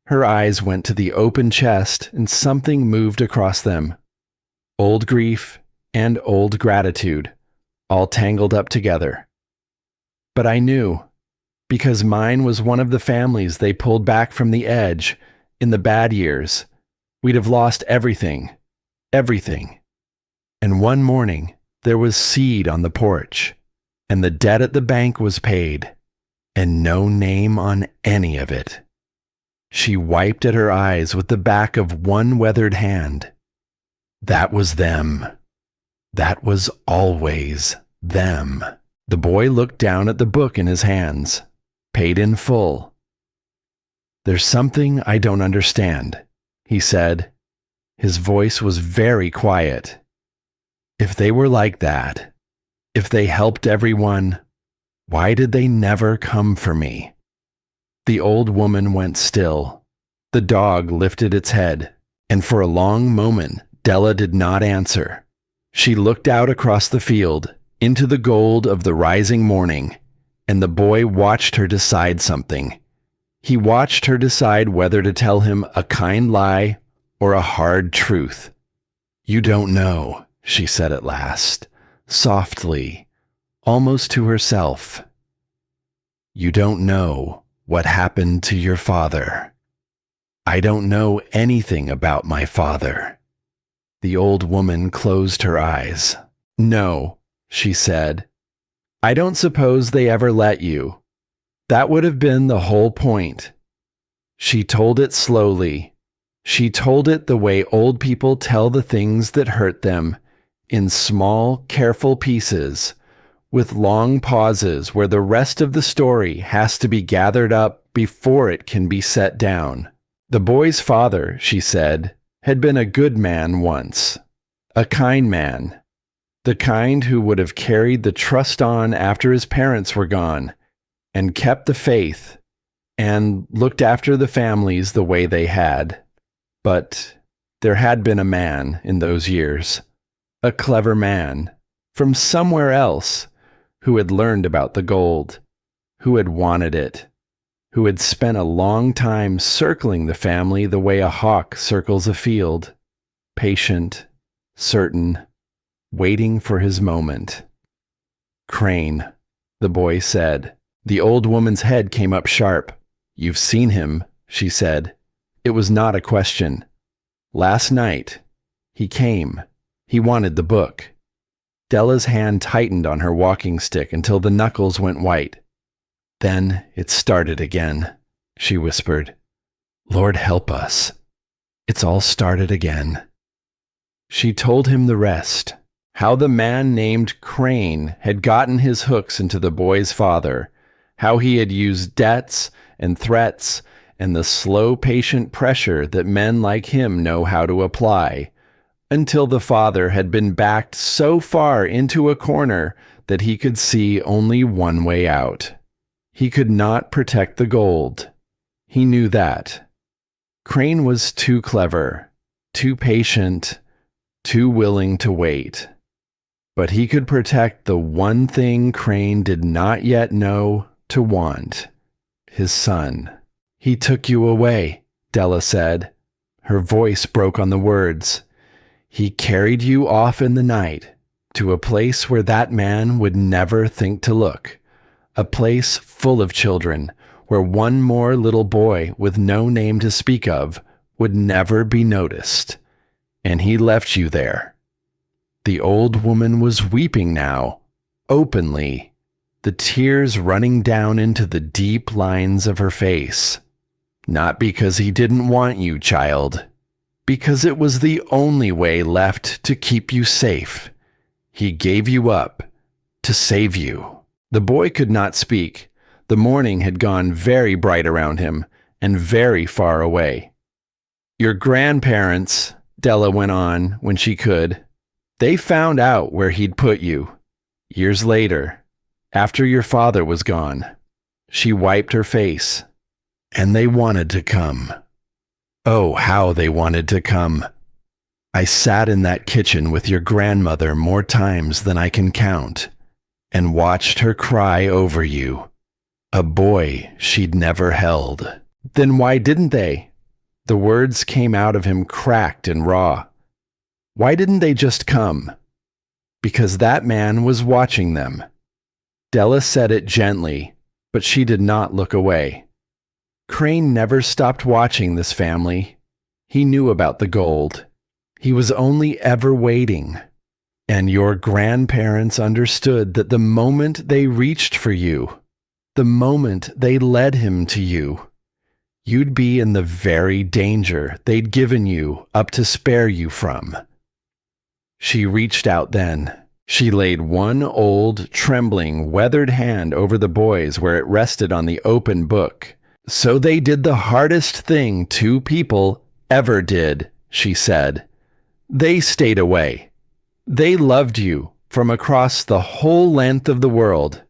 Her eyes went to the open chest, and something moved across them. Old grief and old gratitude, all tangled up together. "But I knew, because mine was one of the families they pulled back from the edge in the bad years. We'd have lost everything. Everything. And one morning, there was seed on the porch, and the debt at the bank was paid, and no name on any of it." She wiped at her eyes with the back of one weathered hand. "That was them. That was always them." The boy looked down at the book in his hands, paid in full. "There's something I don't understand," he said. His voice was very quiet. "If they were like that, if they helped everyone, why did they never come for me?" The old woman went still. The dog lifted its head, and for a long moment Della did not answer. She looked out across the field, into the gold of the rising morning, and the boy watched her decide something. He watched her decide whether to tell him a kind lie or a hard truth. "You don't know," she said at last, softly, almost to herself. "You don't know what happened to your father." "I don't know anything about my father." The old woman closed her eyes. "No," she said. "I don't suppose they ever let you. That would have been the whole point." She told it slowly. She told it the way old people tell the things that hurt them, in small, careful pieces, with long pauses where the rest of the story has to be gathered up before it can be set down. The boy's father, she said, had been a good man once, a kind man, the kind who would have carried the trust on after his parents were gone, and kept the faith, and looked after the families the way they had. But there had been a man in those years, a clever man, from somewhere else, who had learned about the gold, who had wanted it, who had spent a long time circling the family the way a hawk circles a field, patient, certain, waiting for his moment. "Crane," the boy said. The old woman's head came up sharp. "You've seen him," she said. It was not a question. "Last night. He came. He wanted the book." Della's hand tightened on her walking stick until the knuckles went white. "Then it started again," she whispered. "Lord help us. It's all started again." She told him the rest, how the man named Crane had gotten his hooks into the boy's father, how he had used debts and threats and the slow, patient pressure that men like him know how to apply, until the father had been backed so far into a corner that he could see only one way out. He could not protect the gold. He knew that. Crane was too clever, too patient, too willing to wait. But he could protect the one thing Crane did not yet know to want: his son. "He took you away," Della said. Her voice broke on the words. "He carried you off in the night to a place where that man would never think to look, a place full of children, where one more little boy with no name to speak of would never be noticed. And he left you there." The old woman was weeping now, openly, the tears running down into the deep lines of her face. "Not because he didn't want you, child. Because it was the only way left to keep you safe. He gave you up to save you." The boy could not speak. The morning had gone very bright around him and very far away. "Your grandparents," Della went on when she could, "they found out where he'd put you. Years later, after your father was gone." She wiped her face. "And they wanted to come. Oh, how they wanted to come. I sat in that kitchen with your grandmother more times than I can count, and watched her cry over you, a boy she'd never held." "Then why didn't they?" The words came out of him cracked and raw. "Why didn't they just come?" "Because that man was watching them." Della said it gently, but she did not look away. Crane never stopped watching this family. He knew about the gold. He was only ever waiting. And your grandparents understood that the moment they reached for you, the moment they led him to you, you'd be in the very danger they'd given you up to spare you from. She reached out then. She laid one old, trembling, weathered hand over the boy's where it rested on the open book. "So they did the hardest thing two people ever did," she said. "They stayed away. They loved you from across the whole length of the world,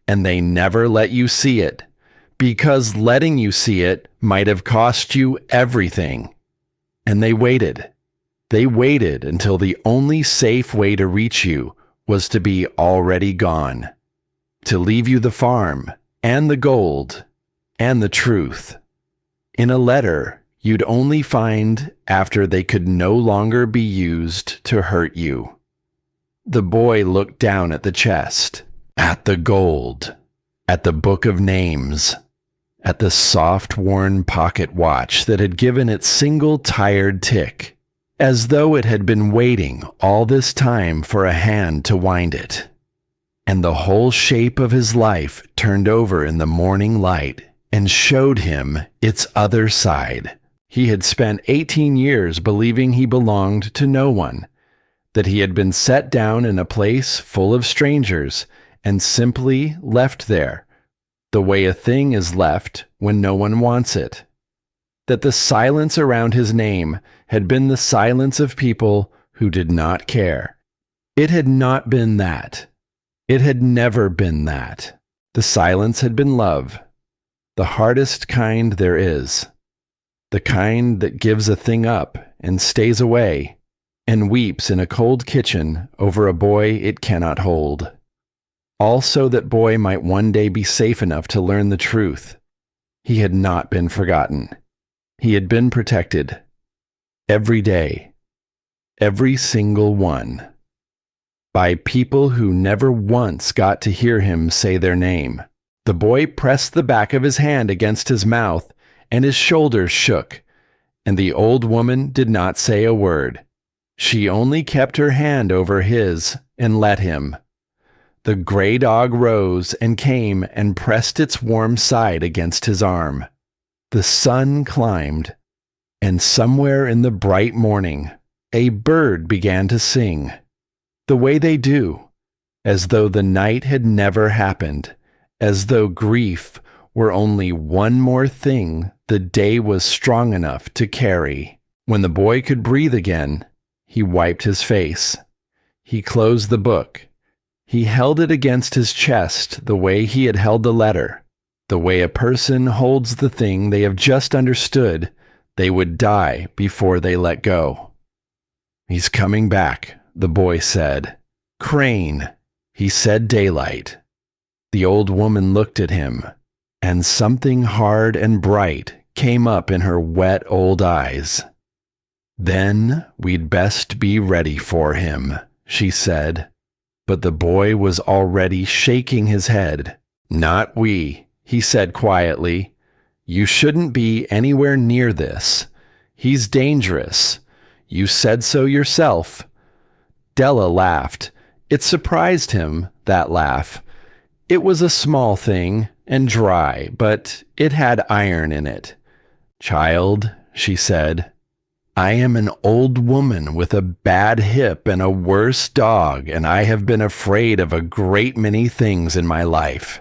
and they never let you see it, because letting you see it might have cost you everything. And they waited. They waited until the only safe way to reach you was to be already gone, to leave you the farm and the gold and the truth, in a letter you'd only find after they could no longer be used to hurt you." The boy looked down at the chest, at the gold, at the book of names, at the soft, worn pocket watch that had given its single tired tick, as though it had been waiting all this time for a hand to wind it. And the whole shape of his life turned over in the morning light and showed him its other side. He had spent 18 years believing he belonged to no one, that he had been set down in a place full of strangers and simply left there, the way a thing is left when no one wants it. That the silence around his name had been the silence of people who did not care. It had not been that. It had never been that. The silence had been love. The hardest kind there is. The kind that gives a thing up and stays away and weeps in a cold kitchen over a boy it cannot hold. All so that boy might one day be safe enough to learn the truth. He had not been forgotten. He had been protected. Every day. Every single one. By people who never once got to hear him say their name. The boy pressed the back of his hand against his mouth, and his shoulders shook, and the old woman did not say a word. She only kept her hand over his and let him. The gray dog rose and came and pressed its warm side against his arm. The sun climbed, and somewhere in the bright morning, a bird began to sing, the way they do, as though the night had never happened, as though grief were only one more thing the day was strong enough to carry. When the boy could breathe again, he wiped his face. He closed the book. He held it against his chest the way he had held the letter, the way a person holds the thing they have just understood they would die before they let go. "He's coming back," the boy said. "Crane," he said daylight. The old woman looked at him, and something hard and bright came up in her wet old eyes. "Then we'd best be ready for him," she said. But the boy was already shaking his head. "Not we," he said quietly. "You shouldn't be anywhere near this. He's dangerous. You said so yourself." Della laughed. It surprised him, that laugh. It was a small thing and dry, but it had iron in it. "Child," she said, "I am an old woman with a bad hip and a worse dog, and I have been afraid of a great many things in my life.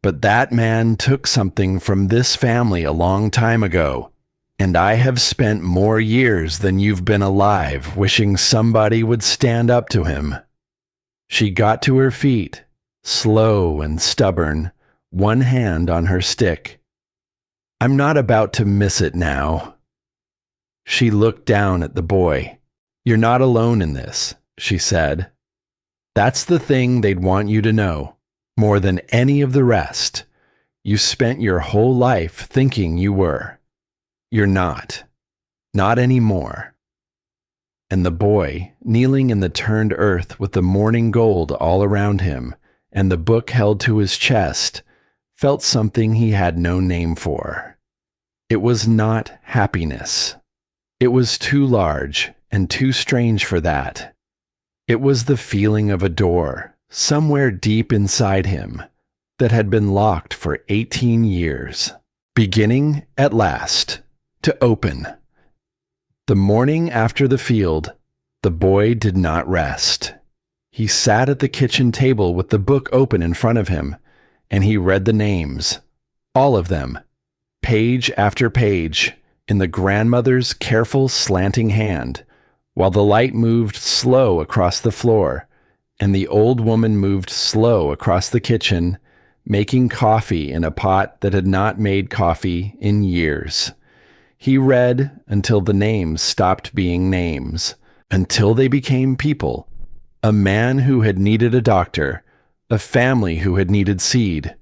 But that man took something from this family a long time ago, and I have spent more years than you've been alive wishing somebody would stand up to him." She got to her feet, slow and stubborn, one hand on her stick. "I'm not about to miss it now." She looked down at the boy. "You're not alone in this," she said. "That's the thing they'd want you to know, more than any of the rest. You spent your whole life thinking you were. You're not. Not anymore." And the boy, kneeling in the turned earth with the morning gold all around him, and the book held to his chest, felt something he had no name for. It was not happiness. It was too large and too strange for that. It was the feeling of a door, somewhere deep inside him, that had been locked for 18 years, beginning at last to open. The morning after the field, the boy did not rest. He sat at the kitchen table with the book open in front of him, and he read the names, all of them, page after page, in the grandmother's careful slanting hand, while the light moved slow across the floor, and the old woman moved slow across the kitchen, making coffee in a pot that had not made coffee in years. He read until the names stopped being names, until they became people. A man who had needed a doctor, a family who had needed seed,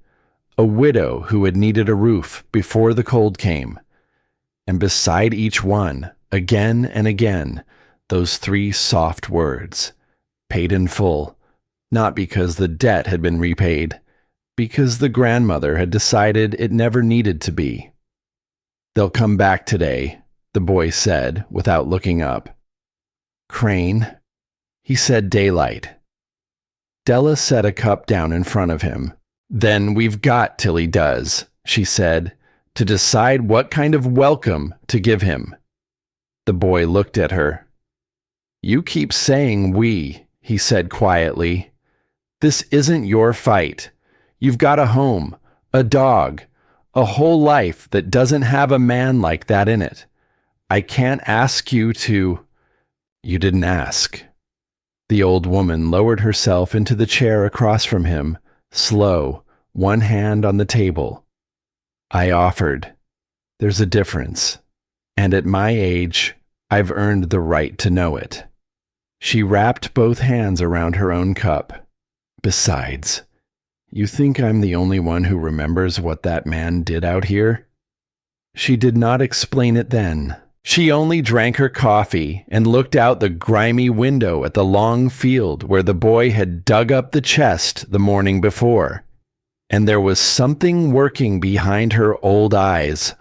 a widow who had needed a roof before the cold came. And beside each one, again and again, those three soft words, paid in full, not because the debt had been repaid, because the grandmother had decided it never needed to be. "They'll come back today," the boy said without looking up. "Crane," he said daylight. Della set a cup down in front of him. "Then we've got till he does," she said, "to decide what kind of welcome to give him." The boy looked at her. "You keep saying we," he said quietly. "This isn't your fight. You've got a home, a dog, a whole life that doesn't have a man like that in it. I can't ask you to—" "You didn't ask." The old woman lowered herself into the chair across from him, slow, one hand on the table. "I offered. There's a difference. And at my age, I've earned the right to know it." She wrapped both hands around her own cup. "Besides, you think I'm the only one who remembers what that man did out here?" She did not explain it then. She only drank her coffee and looked out the grimy window at the long field where the boy had dug up the chest the morning before. and there was something working behind her old eyes,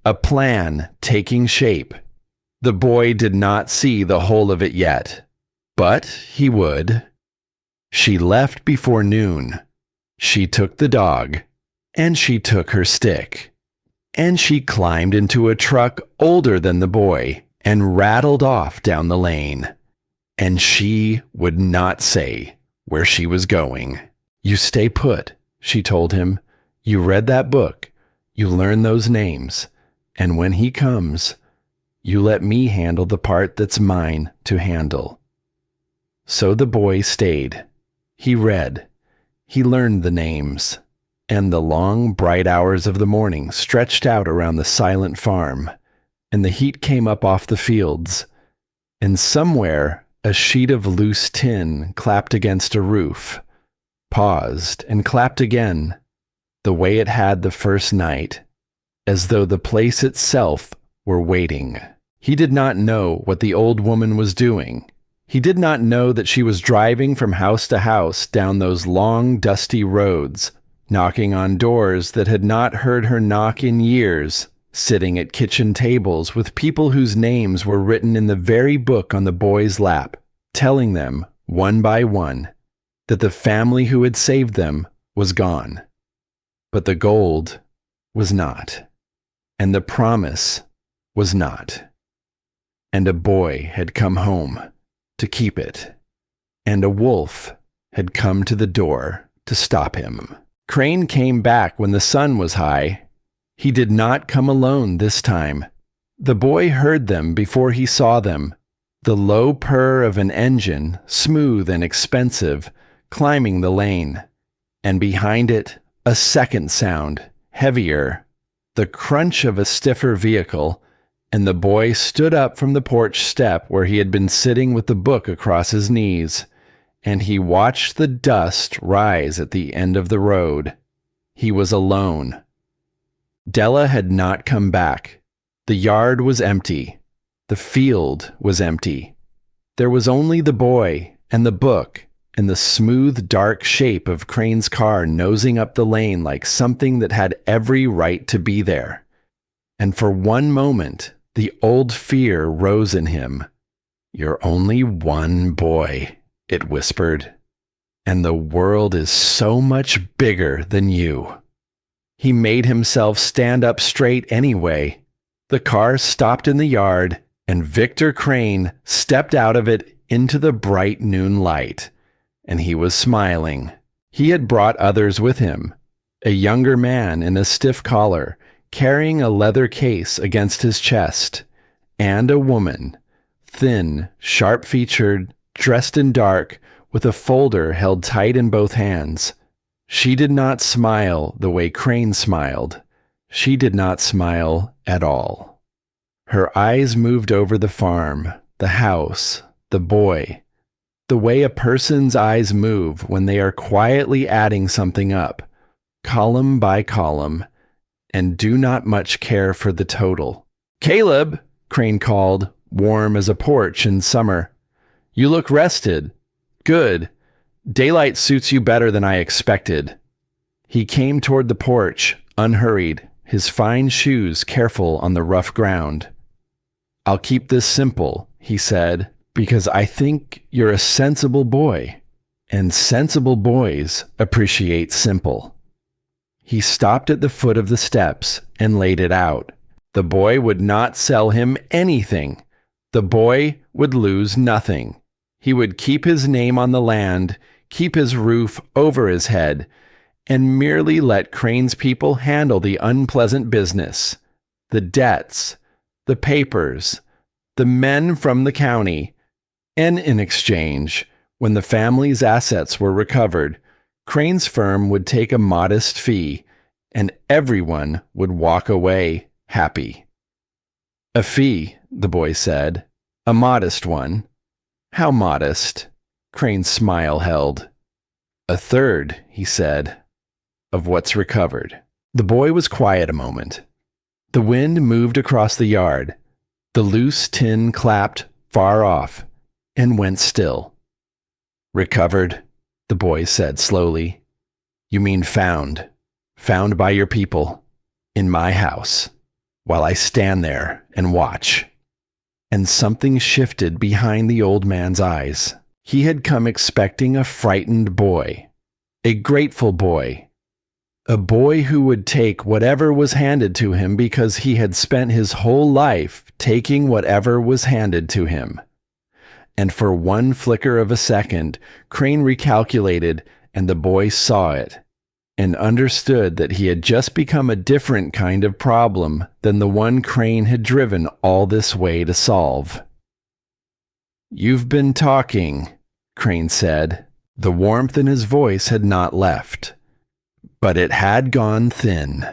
a plan taking shape. The boy did not see the whole of it yet, but he would. She left before noon. She took the dog, and she took her stick, and she climbed into a truck older than the boy and rattled off down the lane. And she would not say where she was going. "You stay put," she told him. "You read that book. You learn those names. And when he comes, you let me handle the part that's mine to handle." So the boy stayed. He read. He learned the names. And the long, bright hours of the morning stretched out around the silent farm, and the heat came up off the fields, and somewhere a sheet of loose tin clapped against a roof, paused, and clapped again, the way it had the first night, as though the place itself were waiting. He did not know what the old woman was doing. He did not know that she was driving from house to house down those long, dusty roads, knocking on doors that had not heard her knock in years, sitting at kitchen tables with people whose names were written in the very book on the boy's lap, telling them, one by one, that the family who had saved them was gone. But the gold was not, and the promise was not. And a boy had come home to keep it, and a wolf had come to the door to stop him. Crane came back when the sun was high. He did not come alone this time. The boy heard them before he saw them, the low purr of an engine, smooth and expensive, climbing the lane, and behind it a second sound, heavier, the crunch of a stiffer vehicle, and the boy stood up from the porch step where he had been sitting with the book across his knees, and he watched the dust rise at the end of the road. He was alone. Della had not come back. The yard was empty. The field was empty. There was only the boy and the book and the smooth, dark shape of Crane's car nosing up the lane like something that had every right to be there. And for one moment, the old fear rose in him. "You're only one boy," it whispered, "and the world is so much bigger than you." He made himself stand up straight anyway. The car stopped in the yard, and Victor Crane stepped out of it into the bright noon light, and he was smiling. He had brought others with him, a younger man in a stiff collar, carrying a leather case against his chest, and a woman, thin, sharp-featured, dressed in dark, with a folder held tight in both hands. She did not smile the way Crane smiled. She did not smile at all. Her eyes moved over the farm, the house, the boy, the way a person's eyes move when they are quietly adding something up, column by column, and do not much care for the total. "Caleb," Crane called, warm as a porch in summer. "You look rested. Good. Daylight suits you better than I expected." He came toward the porch, unhurried, his fine shoes careful on the rough ground. "I'll keep this simple," he said, "because I think you're a sensible boy, and sensible boys appreciate simple." He stopped at the foot of the steps and laid it out. The boy would not sell him anything. The boy would lose nothing. He would keep his name on the land, keep his roof over his head, and merely let Crane's people handle the unpleasant business, the debts, the papers, the men from the county, and in exchange, when the family's assets were recovered, Crane's firm would take a modest fee, and everyone would walk away happy. "A fee," the boy said. "A modest one." "How modest?" Crane's smile held. "A third," he said, "of what's recovered." The boy was quiet a moment. The wind moved across the yard. The loose tin clapped far off and went still. "Recovered," the boy said slowly. "You mean found." found by your people, in my house, while I stand there and watch." And something shifted behind the old man's eyes. He had come expecting a frightened boy, a grateful boy, a boy who would take whatever was handed to him because he had spent his whole life taking whatever was handed to him. And for one flicker of a second, Crane recalculated, and the boy saw it, and understood that he had just become a different kind of problem than the one Crane had driven all this way to solve. "You've been talking," Crane said. The warmth in his voice had not left, but it had gone thin,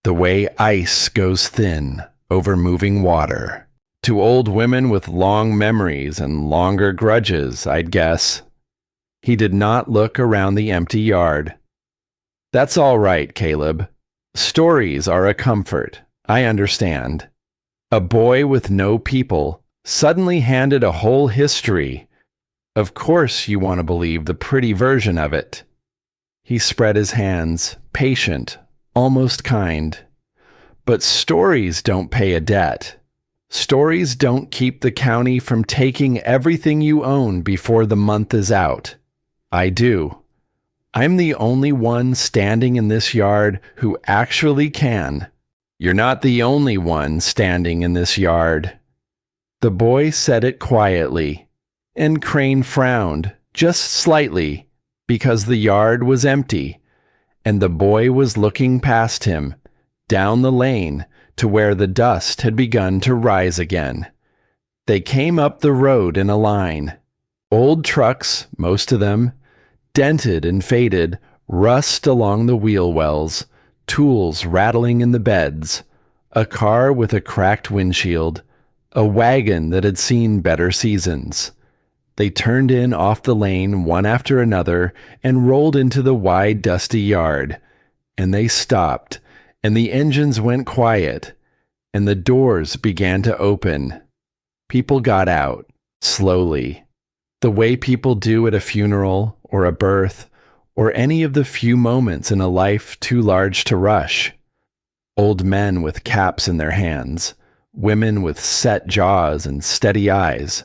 the way ice goes thin over moving water. To old women with long memories and longer grudges, I'd guess. He did not look around the empty yard. "That's all right, Caleb. Stories are a comfort. I understand. A boy with no people, suddenly handed a whole history. Of course you want to believe the pretty version of it." He spread his hands, patient, almost kind. "But stories don't pay a debt. Stories don't keep the county from taking everything you own before the month is out. I do. I'm the only one standing in this yard who actually can." "You're not the only one standing in this yard." The boy said it quietly, and Crane frowned, just slightly, because the yard was empty, and the boy was looking past him, down the lane, to where the dust had begun to rise again. They came up the road in a line. Old trucks, most of them, dented and faded, rust along the wheel wells, tools rattling in the beds, a car with a cracked windshield, a wagon that had seen better seasons. They turned in off the lane one after another and rolled into the wide, dusty yard. And they stopped, and the engines went quiet, and the doors began to open. People got out, slowly, the way people do at a funeral or a birth or any of the few moments in a life too large to rush. Old men with caps in their hands, women with set jaws and steady eyes,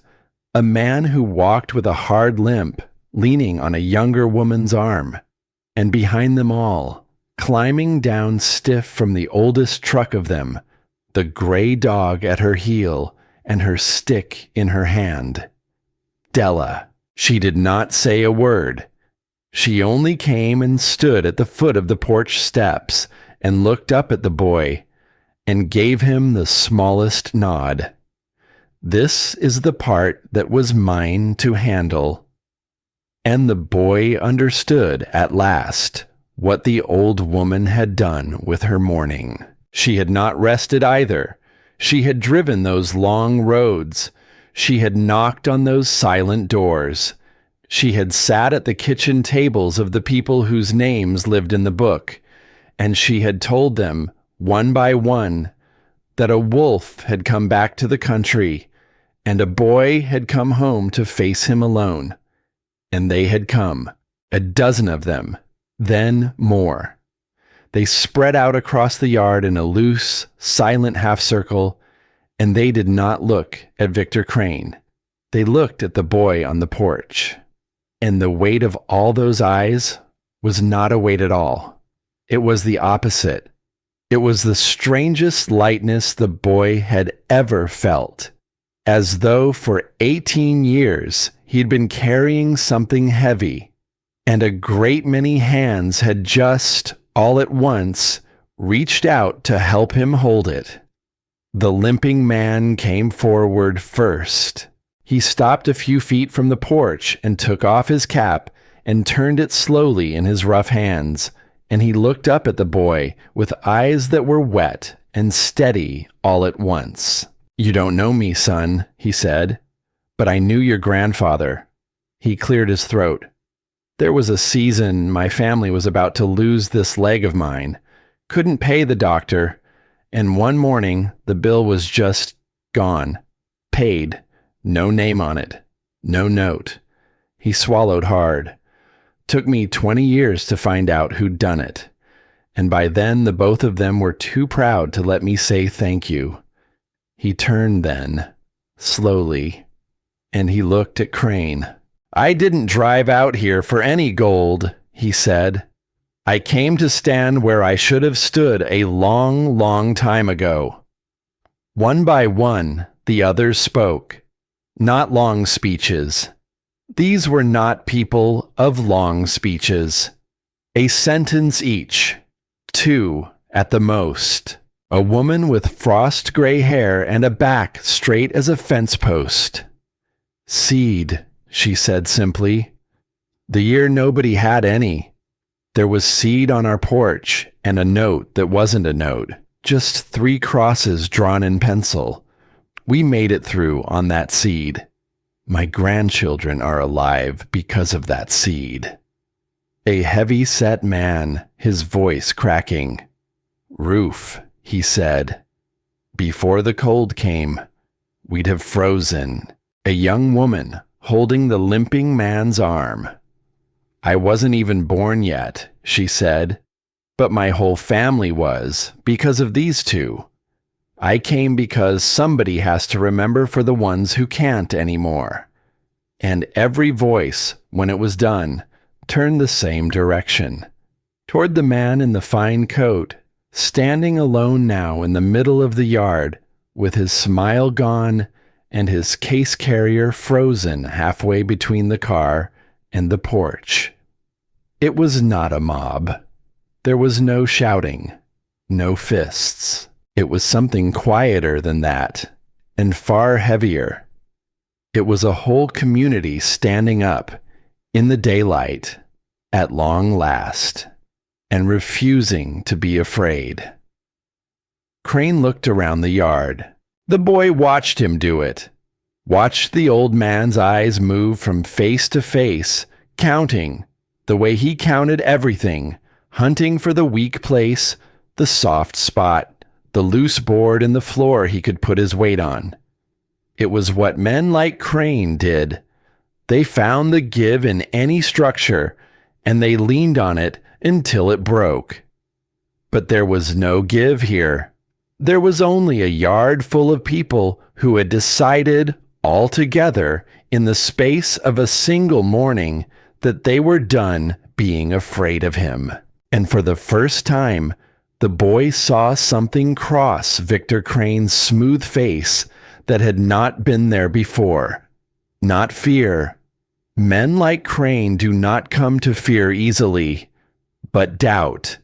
a man who walked with a hard limp, leaning on a younger woman's arm, and behind them all, climbing down stiff from the oldest truck of them, the gray dog at her heel and her stick in her hand. Della. She did not say a word. She only came and stood at the foot of the porch steps and looked up at the boy and gave him the smallest nod. This is the part that was mine to handle. And the boy understood at last what the old woman had done with her mourning. She had not rested either. She had driven those long roads. She had knocked on those silent doors. She had sat at the kitchen tables of the people whose names lived in the book, and she had told them, one by one, that a wolf had come back to the country, and a boy had come home to face him alone. And they had come, a dozen of them, then more. They spread out across the yard in a loose, silent half-circle, and they did not look at Victor Crane. They looked at the boy on the porch. And the weight of all those eyes was not a weight at all. It was the opposite. It was the strangest lightness the boy had ever felt, as though for 18 years he'd been carrying something heavy, and a great many hands had just, all at once, reached out to help him hold it. The limping man came forward first. He stopped a few feet from the porch and took off his cap and turned it slowly in his rough hands, and he looked up at the boy with eyes that were wet and steady all at once. "You don't know me, son," he said, "but I knew your grandfather." He cleared his throat. "There was a season my family was about to lose this leg of mine. Couldn't pay the doctor, and one morning the bill was just gone. Paid. No name on it. No note." He swallowed hard. "Took me 20 years to find out who'd done it. and by then the both of them were too proud to let me say thank you. He turned then, slowly, and he looked at Crane. I didn't drive out here for any gold, he said. I came to stand where I should have stood a long, long time ago. One by one, the others spoke. Not long speeches. These were not people of long speeches. A sentence each. 2 at the most. A woman with frost gray hair and a back straight as a fence post. Seed, she said simply. The year nobody had any. There was seed on our porch and a note that wasn't a note. Just 3 crosses drawn in pencil. We made it through on that seed. My grandchildren are alive because of that seed. A heavy-set man, his voice cracking. Roof, he said. Before the cold came, we'd have frozen. A young woman holding the limping man's arm. I wasn't even born yet, she said, but my whole family was because of these 2. I came because somebody has to remember for the ones who can't anymore. And every voice, when it was done, turned the same direction, toward the man in the fine coat, standing alone now in the middle of the yard, with his smile gone and his case carrier frozen halfway between the car and the porch. It was not a mob. There was no shouting, no fists. It was something quieter than that, and far heavier. It was a whole community standing up, in the daylight, at long last, and refusing to be afraid. Crane looked around the yard. The boy watched him do it, watched the old man's eyes move from face to face, counting, the way he counted everything, hunting for the weak place, the soft spot, the loose board in the floor he could put his weight on. It was what men like Crane did. They found the give in any structure, and they leaned on it until it broke. But there was no give here. There was only a yard full of people who had decided, all together, in the space of a single morning, that they were done being afraid of him. And for the first time, the boy saw something cross Victor Crane's smooth face that had not been there before. Not fear. Men like Crane do not come to fear easily, but doubt.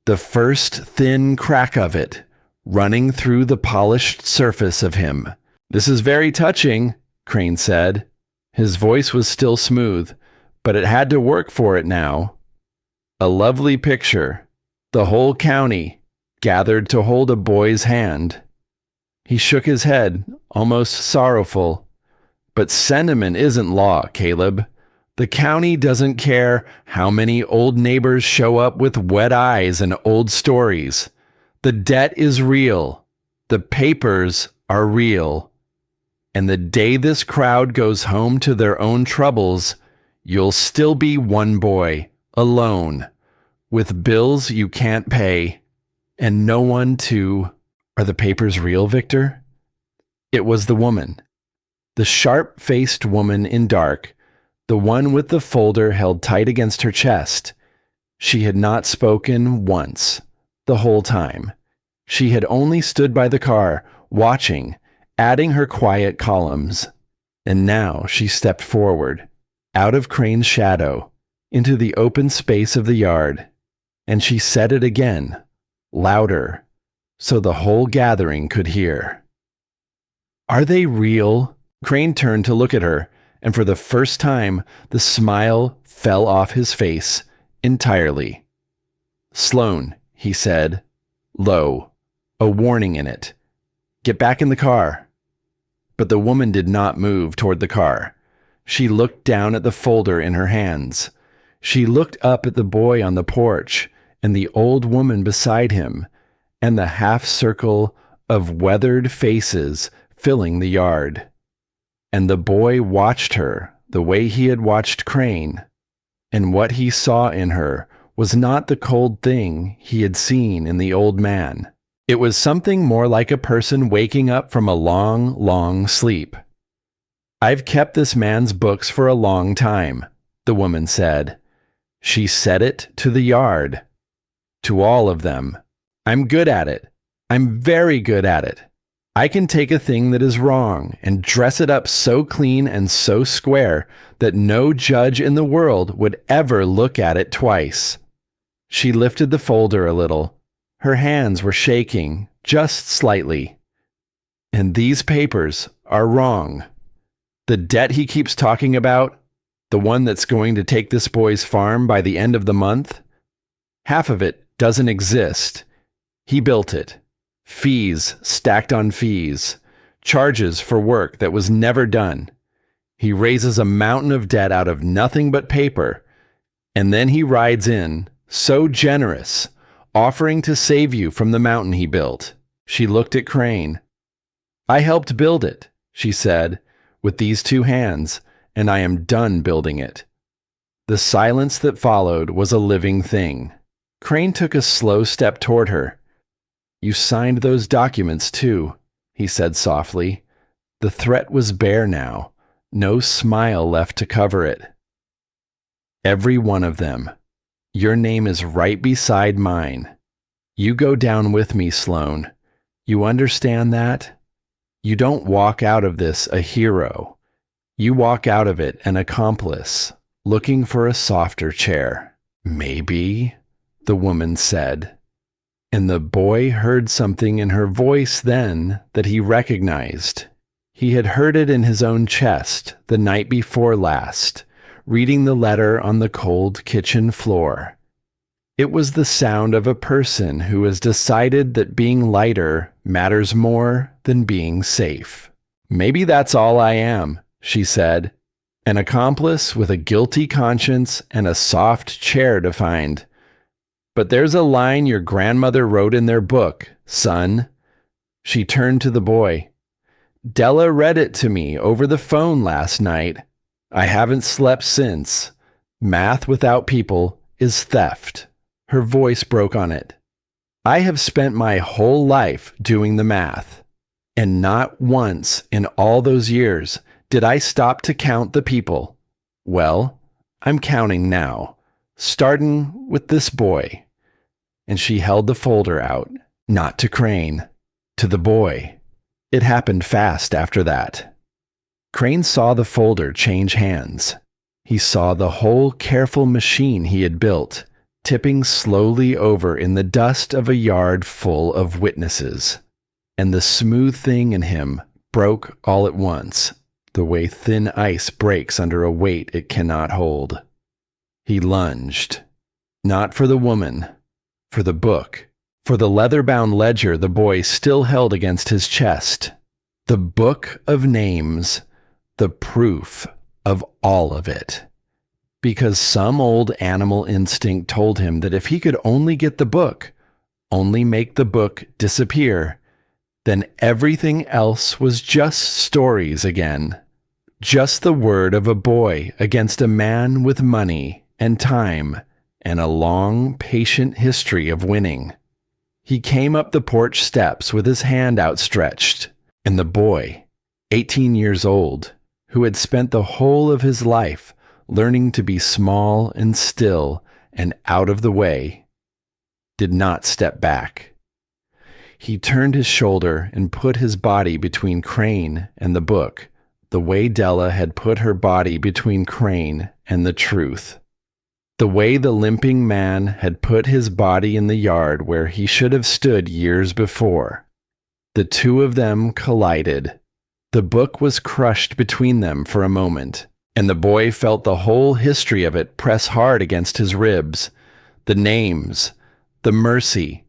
The first thin crack of it, running through the polished surface of him. This is very touching, Crane said. His voice was still smooth, but it had to work for it now. A lovely picture. The whole county gathered to hold a boy's hand. He shook his head, almost sorrowful. But sentiment isn't law, Caleb. The county doesn't care how many old neighbors show up with wet eyes and old stories. The debt is real. The papers are real. And the day this crowd goes home to their own troubles, you'll still be one boy, alone, with bills you can't pay, and no one to... Are the papers real, Victor? It was the woman. The sharp-faced woman in dark, the one with the folder held tight against her chest. She had not spoken once, the whole time. She had only stood by the car, watching, adding her quiet columns. And now she stepped forward, out of Crane's shadow, into the open space of the yard. And she said it again, louder, so the whole gathering could hear. Are they real? Crane turned to look at her, and for the first time, the smile fell off his face entirely. Sloan, he said, low, a warning in it. Get back in the car. But the woman did not move toward the car. She looked down at the folder in her hands. She looked up at the boy on the porch, and the old woman beside him, and the half-circle of weathered faces filling the yard. And the boy watched her the way he had watched Crane, and what he saw in her was not the cold thing he had seen in the old man. It was something more like a person waking up from a long, long sleep. "I've kept this man's books for a long time," the woman said. She said it to the yard, to all of them. "I'm good at it. I'm very good at it. I can take a thing that is wrong and dress it up so clean and so square that no judge in the world would ever look at it twice." She lifted the folder a little. Her hands were shaking, just slightly. "And these papers are wrong. The debt he keeps talking about, the one that's going to take this boy's farm by the end of the month, half of it doesn't exist. He built it. Fees stacked on fees, charges for work that was never done. He raises a mountain of debt out of nothing but paper, and then he rides in, so generous, offering to save you from the mountain he built." She looked at Crane. "I helped build it," she said, "with these two hands, and I am done building it." The silence that followed was a living thing. Crane took a slow step toward her. "You signed those documents too," he said softly. The threat was bare now, no smile left to cover it. "Every one of them. Your name is right beside mine. You go down with me, Sloane. You understand that? You don't walk out of this a hero. You walk out of it an accomplice, looking for a softer chair." "Maybe," the woman said. And the boy heard something in her voice then that he recognized. He had heard it in his own chest the night before last, reading the letter on the cold kitchen floor. It was the sound of a person who has decided that being lighter matters more than being safe. "Maybe that's all I am," she said. "An accomplice with a guilty conscience and a soft chair to find. But there's a line your grandmother wrote in their book, son." She turned to the boy. "Della read it to me over the phone last night. I haven't slept since. Math without people is theft." Her voice broke on it. "I have spent my whole life doing the math, and not once in all those years did I stop to count the people. Well, I'm counting now, starting with this boy." And she held the folder out, not to Crane, to the boy. It happened fast after that. Crane saw the folder change hands. He saw the whole careful machine he had built, tipping slowly over in the dust of a yard full of witnesses. And the smooth thing in him broke all at once, the way thin ice breaks under a weight it cannot hold. He lunged. Not for the woman, for the book, for the leather-bound ledger the boy still held against his chest. The book of names, the proof of all of it. Because some old animal instinct told him that if he could only get the book, only make the book disappear, then everything else was just stories again. Just the word of a boy against a man with money and time and a long, patient history of winning. He came up the porch steps with his hand outstretched, and the boy, 18 years old, who had spent the whole of his life learning to be small and still and out of the way, did not step back. He turned his shoulder and put his body between Crane and the book, the way Della had put her body between Crane and the truth. The way the limping man had put his body in the yard where he should have stood years before. The two of them collided. The book was crushed between them for a moment, and the boy felt the whole history of it press hard against his ribs. The names, the mercy,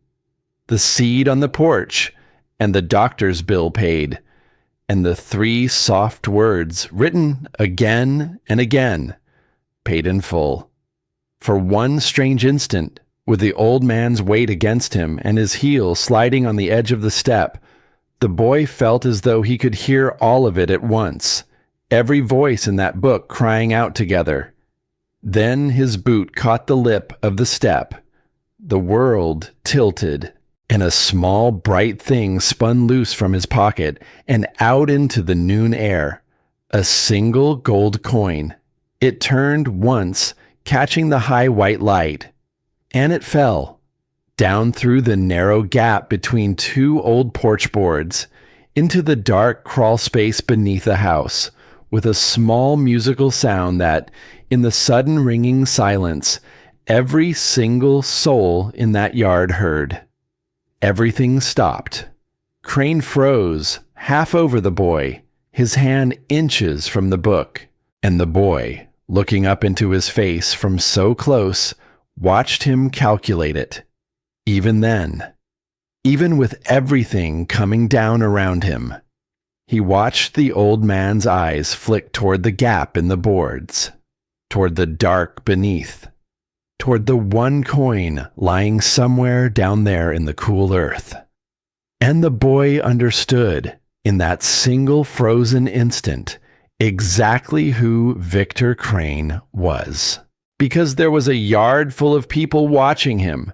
the seed on the porch, and the doctor's bill paid, and the 3 soft words written again and again, paid in full. For one strange instant, with the old man's weight against him and his heel sliding on the edge of the step, the boy felt as though he could hear all of it at once, every voice in that book crying out together. Then his boot caught the lip of the step. The world tilted, and a small bright thing spun loose from his pocket and out into the noon air. A single gold coin. It turned once, catching the high white light, and it fell down through the narrow gap between two old porch boards into the dark crawl space beneath the house, with a small musical sound that, in the sudden ringing silence, every single soul in that yard heard. Everything stopped. Crane froze, half over the boy, his hand inches from the book, and the boy, looking up into his face from so close, watched him calculate it. Even then, even with everything coming down around him, he watched the old man's eyes flick toward the gap in the boards, toward the dark beneath, toward the one coin lying somewhere down there in the cool earth. And the boy understood, in that single frozen instant, exactly who Victor Crane was. Because there was a yard full of people watching him.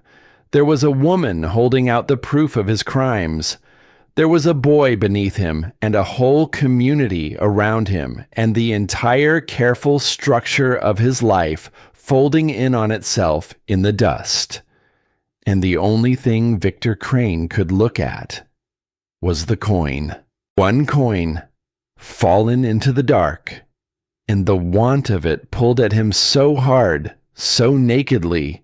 There was a woman holding out the proof of his crimes. There was a boy beneath him and a whole community around him, and the entire careful structure of his life folding in on itself in the dust. And the only thing Victor Crane could look at was the coin. One coin, fallen into the dark, and the want of it pulled at him so hard, so nakedly,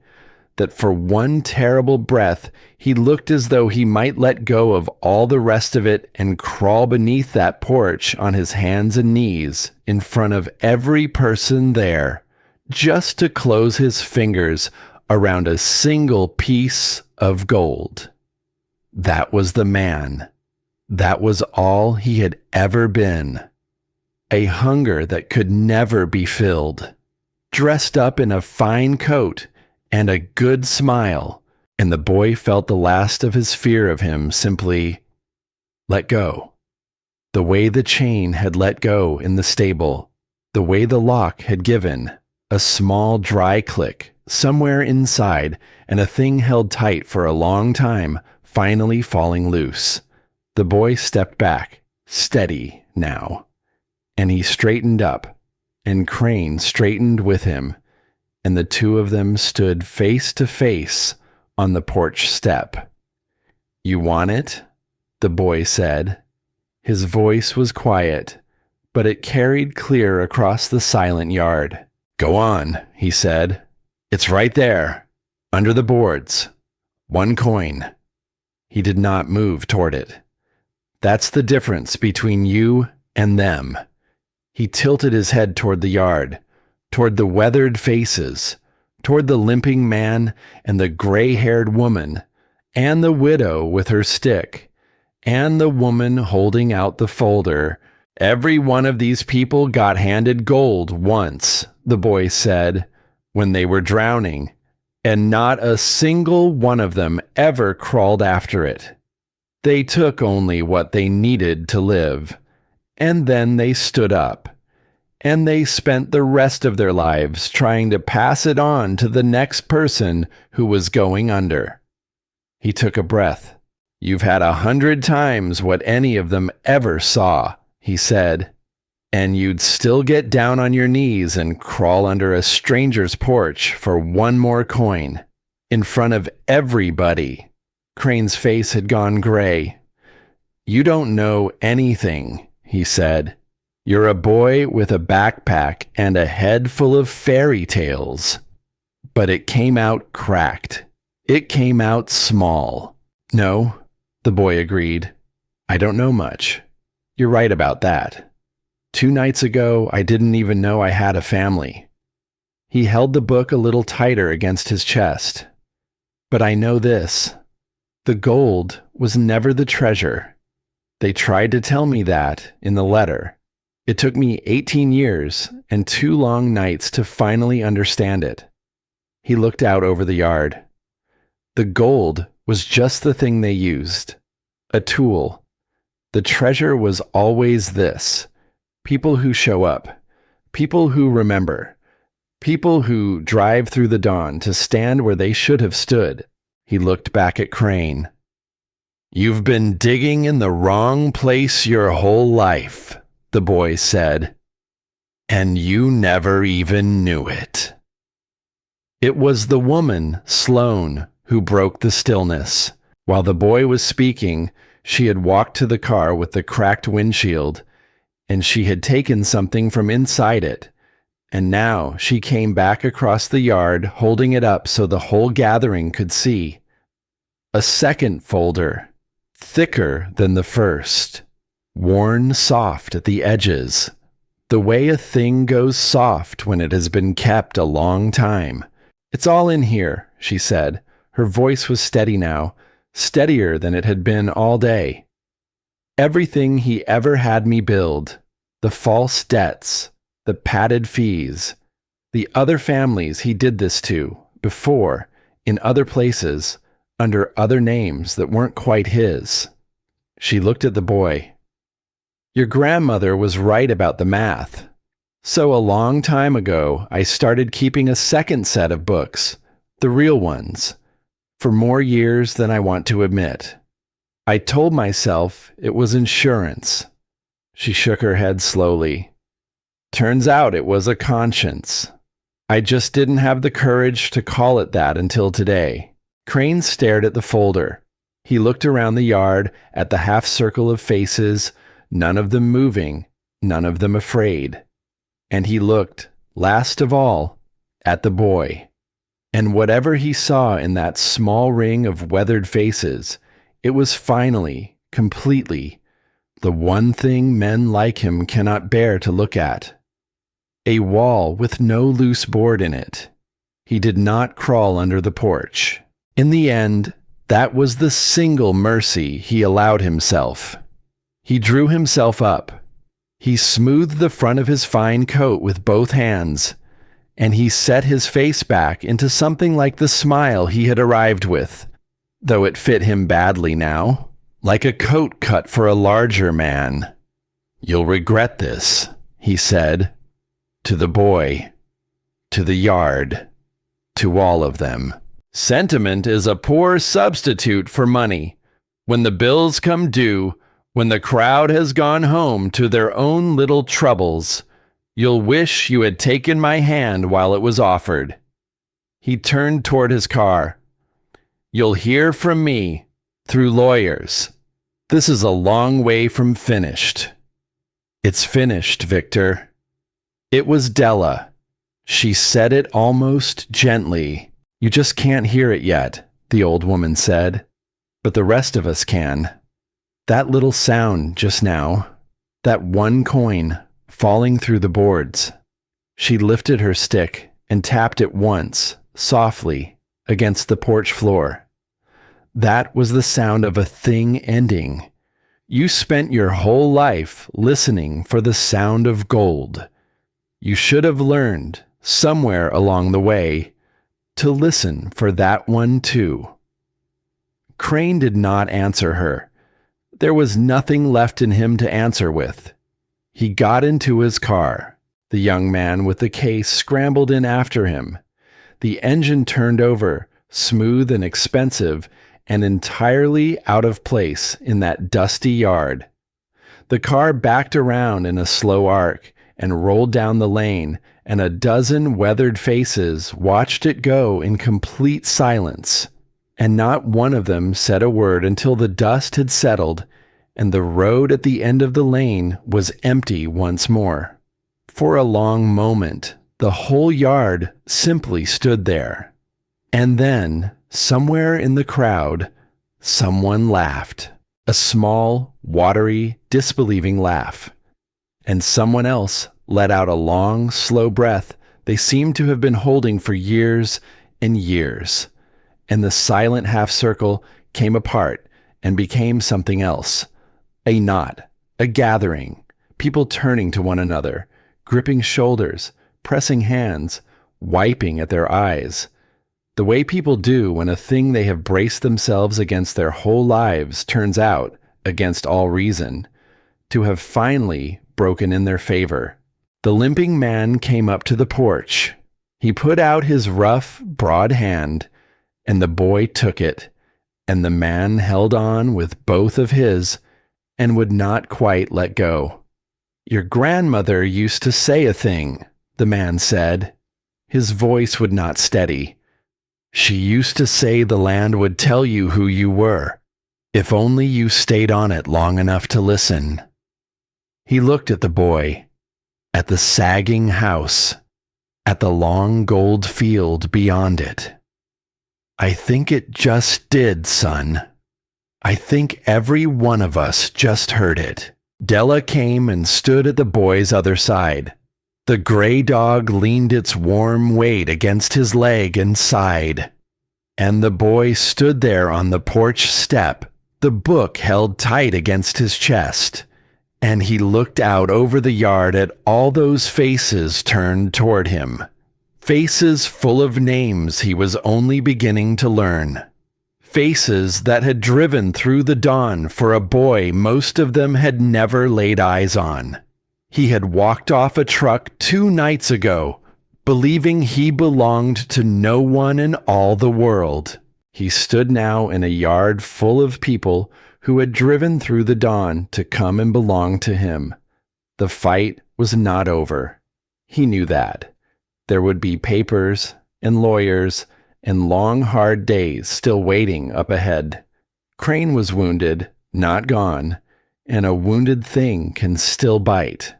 that for one terrible breath he looked as though he might let go of all the rest of it and crawl beneath that porch on his hands and knees in front of every person there, just to close his fingers around a single piece of gold. That was the man. That was all he had ever been. A hunger that could never be filled. Dressed up in a fine coat and a good smile, and the boy felt the last of his fear of him simply let go. The way the chain had let go in the stable, the way the lock had given, a small dry click somewhere inside, and a thing held tight for a long time, finally falling loose. The boy stepped back, steady now, and he straightened up, and Crane straightened with him, and the two of them stood face to face on the porch step. "You want it?" the boy said. His voice was quiet, but it carried clear across the silent yard. "Go on," he said. "It's right there, under the boards. One coin." He did not move toward it. "That's the difference between you and them." He tilted his head toward the yard, toward the weathered faces, toward the limping man and the gray-haired woman, and the widow with her stick, and the woman holding out the folder. "Every one of these people got handed gold once," the boy said, "when they were drowning, and not a single one of them ever crawled after it. They took only what they needed to live, and then they stood up, and they spent the rest of their lives trying to pass it on to the next person who was going under." He took a breath. "You've had 100 times what any of them ever saw," he said, "and you'd still get down on your knees and crawl under a stranger's porch for one more coin, in front of everybody." Crane's face had gone gray. "You don't know anything," he said. "You're a boy with a backpack and a head full of fairy tales." But it came out cracked. It came out small. "No," the boy agreed. "I don't know much. You're right about that. 2 nights ago, I didn't even know I had a family." He held the book a little tighter against his chest. "But I know this. The gold was never the treasure. They tried to tell me that in the letter. It took me 18 years and 2 long nights to finally understand it." He looked out over the yard. The gold was just the thing they used. A tool. The treasure was always this. People who show up. People who remember. People who drive through the dawn to stand where they should have stood. He looked back at Crane. You've been digging in the wrong place your whole life, the boy said. And you never even knew it. It was the woman, Sloane, who broke the stillness. While the boy was speaking, she had walked to the car with the cracked windshield, and she had taken something from inside it. And now she came back across the yard, holding it up so the whole gathering could see. A second folder, thicker than the first, worn soft at the edges, the way a thing goes soft when it has been kept a long time. It's all in here, she said. Her voice was steady now, steadier than it had been all day. Everything he ever had me build, the false debts, the padded fees, the other families he did this to before, in other places, under other names that weren't quite his. She looked at the boy. Your grandmother was right about the math. So a long time ago, I started keeping a second set of books, the real ones, for more years than I want to admit. I told myself it was insurance. She shook her head slowly. Turns out it was a conscience. I just didn't have the courage to call it that until today. Crane stared at the folder. He looked around the yard at the half circle of faces, none of them moving, none of them afraid. And he looked, last of all, at the boy. And whatever he saw in that small ring of weathered faces, it was finally, completely, the one thing men like him cannot bear to look at. A wall with no loose board in it. He did not crawl under the porch. In the end, that was the single mercy he allowed himself. He drew himself up. He smoothed the front of his fine coat with both hands, and he set his face back into something like the smile he had arrived with, though it fit him badly now, like a coat cut for a larger man. You'll regret this, he said, to the boy, to the yard, to all of them. Sentiment is a poor substitute for money. When the bills come due, when the crowd has gone home to their own little troubles, you'll wish you had taken my hand while it was offered. He turned toward his car. You'll hear from me, through lawyers. This is a long way from finished. It's finished, Victor. It was Della. She said it almost gently. You just can't hear it yet, the old woman said. But the rest of us can. That little sound just now, that one coin falling through the boards. She lifted her stick and tapped it once, softly, against the porch floor. That was the sound of a thing ending. You spent your whole life listening for the sound of gold. You should have learned, somewhere along the way, to listen for that one too. Crane did not answer her. There was nothing left in him to answer with. He got into his car. The young man with the case scrambled in after him. The engine turned over, smooth and expensive, and entirely out of place in that dusty yard. The car backed around in a slow arc and rolled down the lane, and a dozen weathered faces watched it go in complete silence. And not one of them said a word until the dust had settled and the road at the end of the lane was empty once more. For a long moment, the whole yard simply stood there. And then, somewhere in the crowd, someone laughed. A small, watery, disbelieving laugh. And someone else let out a long, slow breath they seemed to have been holding for years and years. And the silent half-circle came apart and became something else. A knot, a gathering, people turning to one another, gripping shoulders, pressing hands, wiping at their eyes. The way people do when a thing they have braced themselves against their whole lives turns out, against all reason, to have finally broken in their favor. The limping man came up to the porch. He put out his rough, broad hand, and the boy took it, and the man held on with both of his and would not quite let go. "Your grandmother used to say a thing," the man said. His voice would not steady. "She used to say the land would tell you who you were, if only you stayed on it long enough to listen." He looked at the boy, at the sagging house, at the long gold field beyond it. "I think it just did, son. I think every one of us just heard it." Della came and stood at the boy's other side. The gray dog leaned its warm weight against his leg and sighed. And the boy stood there on the porch step, the book held tight against his chest, and he looked out over the yard at all those faces turned toward him. Faces full of names he was only beginning to learn. Faces that had driven through the dawn for a boy most of them had never laid eyes on. He had walked off a truck 2 nights ago, believing he belonged to no one in all the world. He stood now in a yard full of people who had driven through the dawn to come and belong to him. The fight was not over. He knew that. There would be papers and lawyers and long, hard days still waiting up ahead. Crane was wounded, not gone, and a wounded thing can still bite.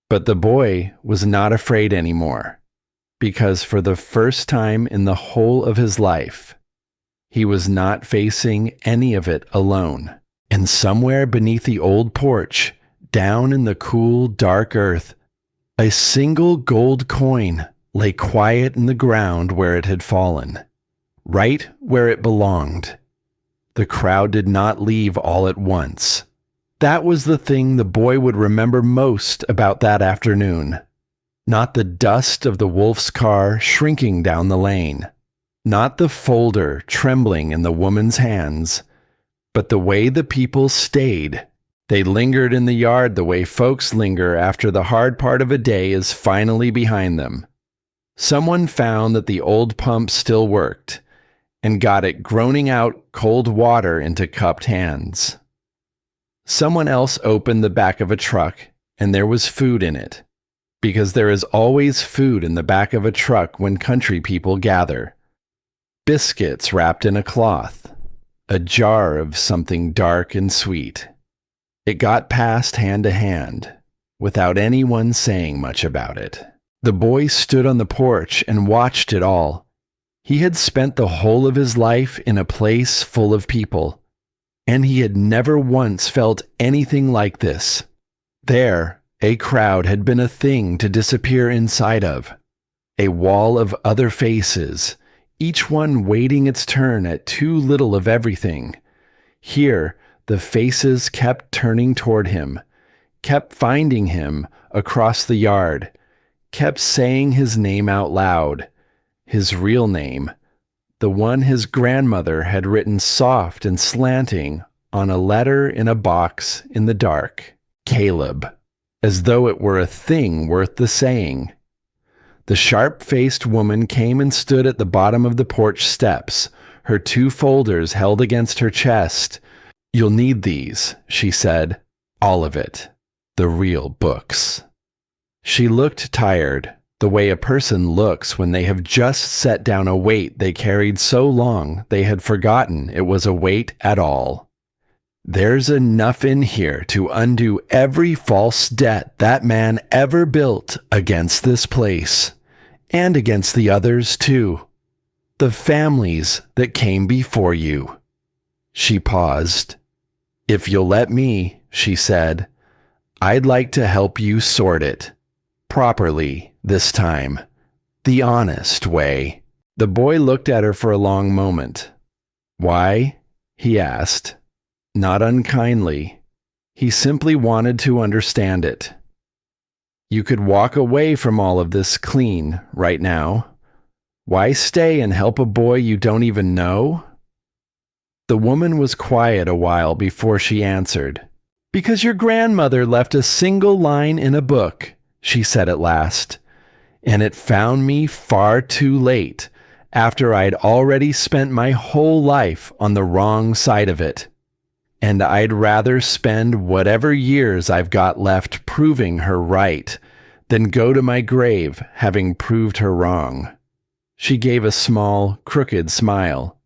But the boy was not afraid anymore, because for the first time in the whole of his life, he was not facing any of it alone. And somewhere beneath the old porch, down in the cool, dark earth, a single gold coin lay quiet in the ground where it had fallen, right where it belonged. The crowd did not leave all at once. That was the thing the boy would remember most about that afternoon. Not the dust of the wolf's car shrinking down the lane, not the folder trembling in the woman's hands, but the way the people stayed. They lingered in the yard the way folks linger after the hard part of a day is finally behind them. Someone found that the old pump still worked and got it groaning out cold water into cupped hands. Someone else opened the back of a truck and there was food in it, because there is always food in the back of a truck when country people gather. Biscuits wrapped in a cloth, a jar of something dark and sweet. It got passed hand to hand, without anyone saying much about it. The boy stood on the porch and watched it all. He had spent the whole of his life in a place full of people, and he had never once felt anything like this. There, a crowd had been a thing to disappear inside of, a wall of other faces, each one waiting its turn at too little of everything. Here, the faces kept turning toward him, kept finding him across the yard, kept saying his name out loud, his real name, the one his grandmother had written soft and slanting on a letter in a box in the dark. Caleb, as though it were a thing worth the saying. The sharp-faced woman came and stood at the bottom of the porch steps, her 2 folders held against her chest. "You'll need these," she said. "All of it. The real books." She looked tired, the way a person looks when they have just set down a weight they carried so long they had forgotten it was a weight at all. "There's enough in here to undo every false debt that man ever built against this place, and against the others too. The families that came before you." She paused. "If you'll let me," she said, "I'd like to help you sort it. Properly, this time. The honest way." The boy looked at her for a long moment. "Why?" he asked. Not unkindly. He simply wanted to understand it. "You could walk away from all of this clean right now. Why stay and help a boy you don't even know?" The woman was quiet a while before she answered. "Because your grandmother left a single line in a book," she said at last. and it found me far too late, after I'd already spent my whole life on the wrong side of it. And I'd rather spend whatever years I've got left proving her right than go to my grave having proved her wrong." She gave a small, crooked smile.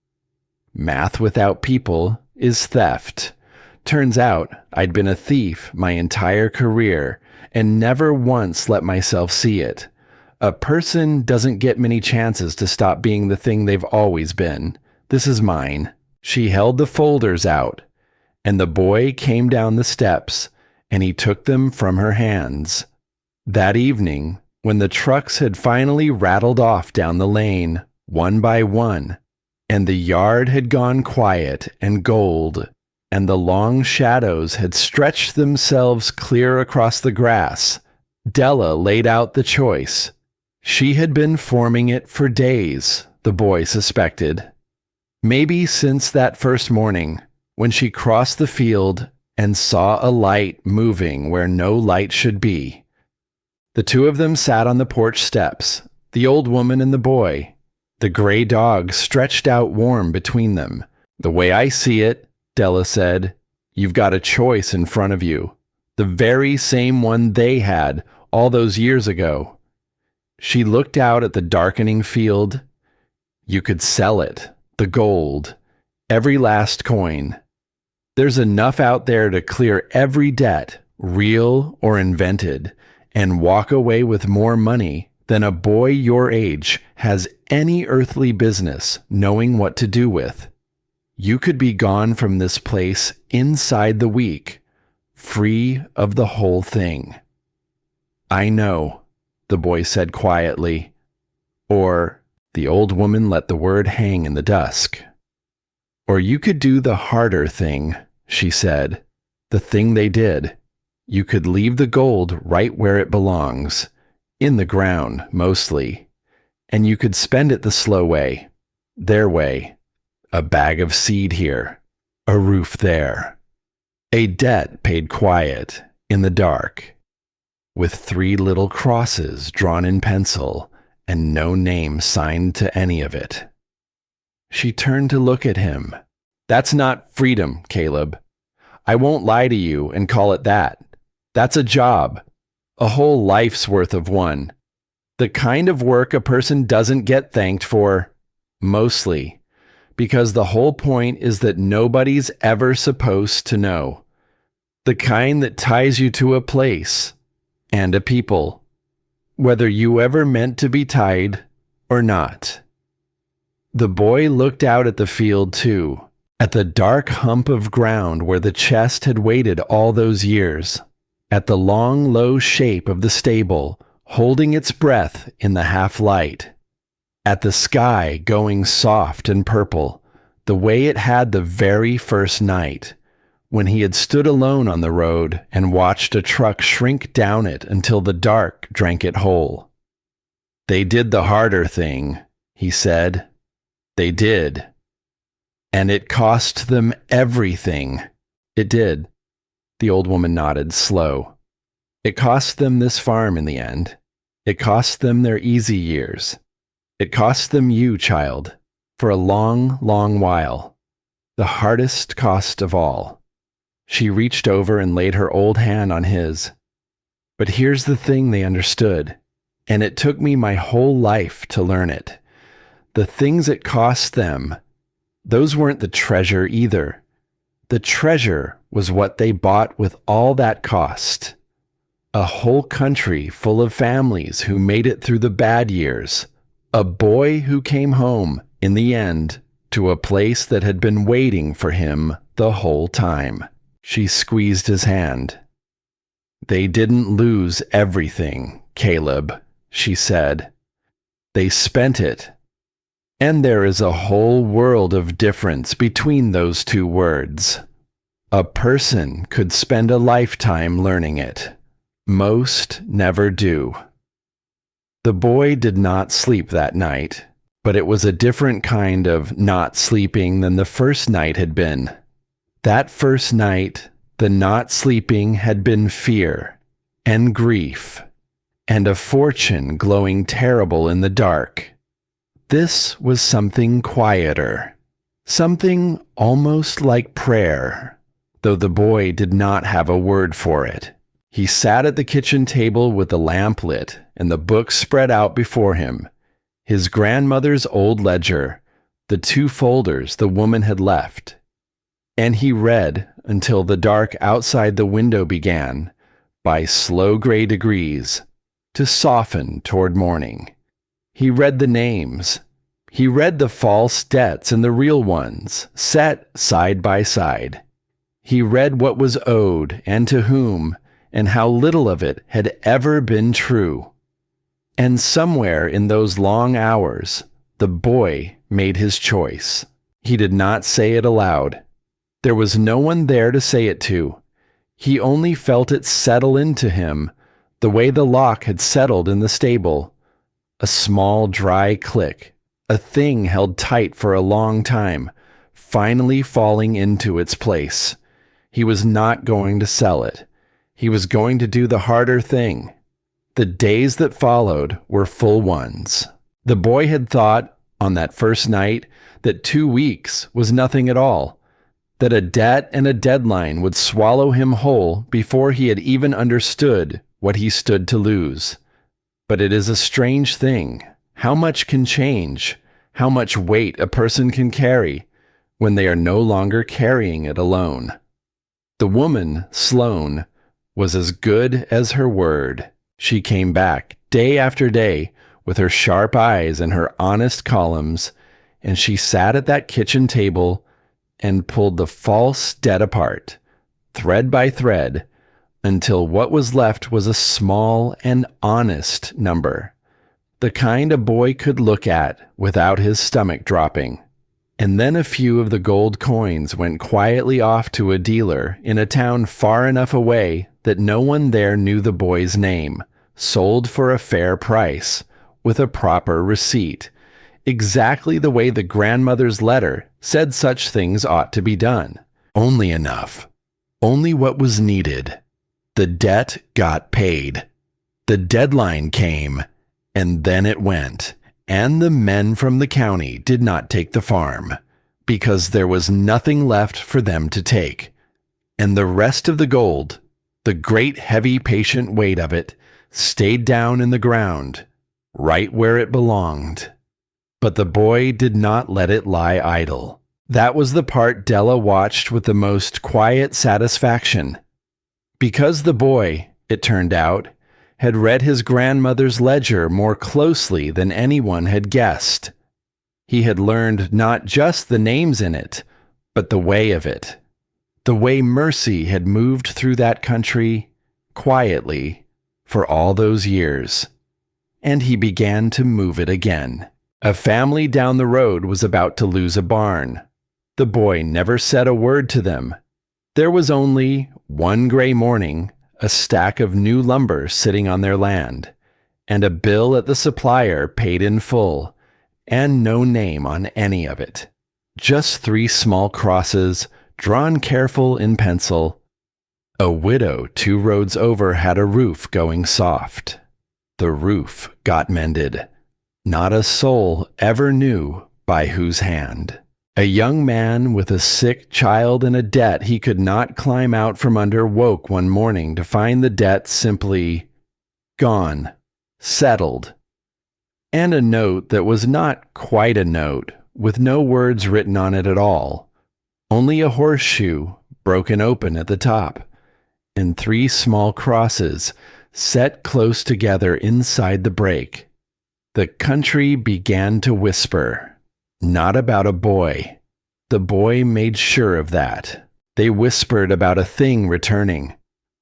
"Math without people is theft. Turns out I'd been a thief my entire career and never once let myself see it. A person doesn't get many chances to stop being the thing they've always been. This is mine." She held the folders out, and the boy came down the steps, and he took them from her hands. That evening, when the trucks had finally rattled off down the lane, one by one, and the yard had gone quiet and gold, and the long shadows had stretched themselves clear across the grass, Della laid out the choice. She had been forming it for days, the boy suspected. Maybe since that first morning, when she crossed the field and saw a light moving where no light should be. The two of them sat on the porch steps, the old woman and the boy, the gray dog stretched out warm between them. "The way I see it," Della said, "you've got a choice in front of you, the very same one they had all those years ago." She looked out at the darkening field. "You could sell it, the gold, every last coin. There's enough out there to clear every debt, real or invented, and walk away with more money than a boy your age has any earthly business knowing what to do with. You could be gone from this place inside the week, free of the whole thing." "I know," the boy said quietly. Or, the old woman let the word hang in the dusk. "Or you could do the harder thing," she said, "the thing they did. You could leave the gold right where it belongs, in the ground, mostly, and you could spend it the slow way, their way. A bag of seed here, a roof there. A debt paid quiet, in the dark, with 3 little crosses drawn in pencil and no name signed to any of it." She turned to look at him. "That's not freedom, Caleb. I won't lie to you and call it that. That's a job, a whole life's worth of one. The kind of work a person doesn't get thanked for, mostly, because the whole point is that nobody's ever supposed to know. The kind that ties you to a place and a people, whether you ever meant to be tied or not." The boy looked out at the field too, at the dark hump of ground where the chest had waited all those years, at the long, low shape of the stable holding its breath in the half-light, at the sky going soft and purple, the way it had the very first night, when he had stood alone on the road and watched a truck shrink down it until the dark drank it whole. "They did the harder thing," he said. "They did. And it cost them everything." "It did." The old woman nodded, slow. "It cost them this farm in the end. It cost them their easy years. It cost them you, child, for a long, long while. The hardest cost of all." She reached over and laid her old hand on his. "But here's the thing they understood, and it took me my whole life to learn it. The things it cost them, those weren't the treasure either. The treasure was what they bought with all that cost. A whole country full of families who made it through the bad years. A boy who came home, in the end, to a place that had been waiting for him the whole time." She squeezed his hand. "They didn't lose everything, Caleb," she said. "They spent it. And there is a whole world of difference between those two words. A person could spend a lifetime learning it. Most never do." The boy did not sleep that night, but it was a different kind of not sleeping than the first night had been. That first night, the not sleeping had been fear and grief and a fortune glowing terrible in the dark. This was something quieter, something almost like prayer, though the boy did not have a word for it. He sat at the kitchen table with the lamp lit and the book spread out before him, his grandmother's old ledger, the 2 folders the woman had left. And he read until the dark outside the window began, by slow gray degrees, to soften toward morning. He read the names. He read the false debts and the real ones, set side by side. He read what was owed and to whom, and how little of it had ever been true. And somewhere in those long hours, the boy made his choice. He did not say it aloud. There was no one there to say it to. He only felt it settle into him, the way the lock had settled in the stable. A small, dry click, a thing held tight for a long time, finally falling into its place. He was not going to sell it. He was going to do the harder thing. The days that followed were full ones. The boy had thought, on that first night, that 2 weeks was nothing at all, that a debt and a deadline would swallow him whole before he had even understood what he stood to lose. But it is a strange thing, how much can change, how much weight a person can carry, when they are no longer carrying it alone. The woman, Sloane, was as good as her word. She came back day after day with her sharp eyes and her honest columns, and she sat at that kitchen table and pulled the false debt apart, thread by thread, until what was left was a small and honest number, the kind a boy could look at without his stomach dropping. And then a few of the gold coins went quietly off to a dealer in a town far enough away that no one there knew the boy's name, sold for a fair price, with a proper receipt, exactly the way the grandmother's letter said such things ought to be done. Only enough. Only what was needed. The debt got paid. The deadline came, and then it went, and the men from the county did not take the farm, because there was nothing left for them to take. And the rest of the gold, the great heavy patient weight of it, stayed down in the ground, right where it belonged. But the boy did not let it lie idle. That was the part Della watched with the most quiet satisfaction. Because the boy, it turned out, had read his grandmother's ledger more closely than anyone had guessed. He had learned not just the names in it, but the way of it. The way mercy had moved through that country, quietly, for all those years. And he began to move it again. A family down the road was about to lose a barn. The boy never said a word to them. There was only, one gray morning, a stack of new lumber sitting on their land, and a bill at the supplier paid in full, and no name on any of it. Just 3 small crosses, drawn careful in pencil. A widow 2 roads over had a roof going soft. The roof got mended. Not a soul ever knew by whose hand. A young man with a sick child and a debt he could not climb out from under woke one morning to find the debt simply gone, settled, and a note that was not quite a note, with no words written on it at all, only a horseshoe broken open at the top, and 3 small crosses set close together inside the break. The country began to whisper, not about a boy. The boy made sure of that. They whispered about a thing returning,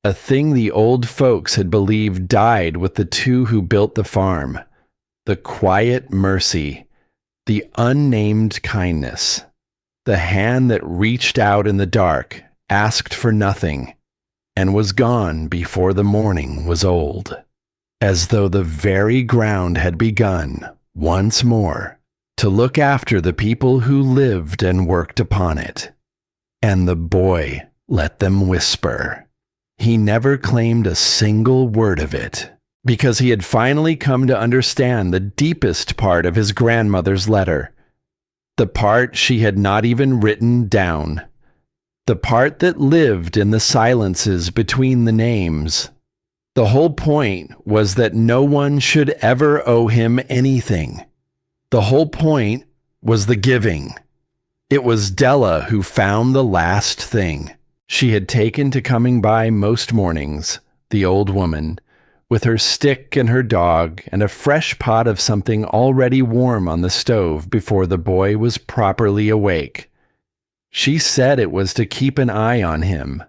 a thing the old folks had believed died with the 2 who built the farm, the quiet mercy, the unnamed kindness, the hand that reached out in the dark, asked for nothing, and was gone before the morning was old. As though the very ground had begun, once more, to look after the people who lived and worked upon it. And the boy let them whisper. He never claimed a single word of it, because he had finally come to understand the deepest part of his grandmother's letter, the part she had not even written down, the part that lived in the silences between the names. The whole point was that no one should ever owe him anything. The whole point was the giving. It was Della who found the last thing. She had taken to coming by most mornings, the old woman, with her stick and her dog and a fresh pot of something already warm on the stove before the boy was properly awake. She said it was to keep an eye on him.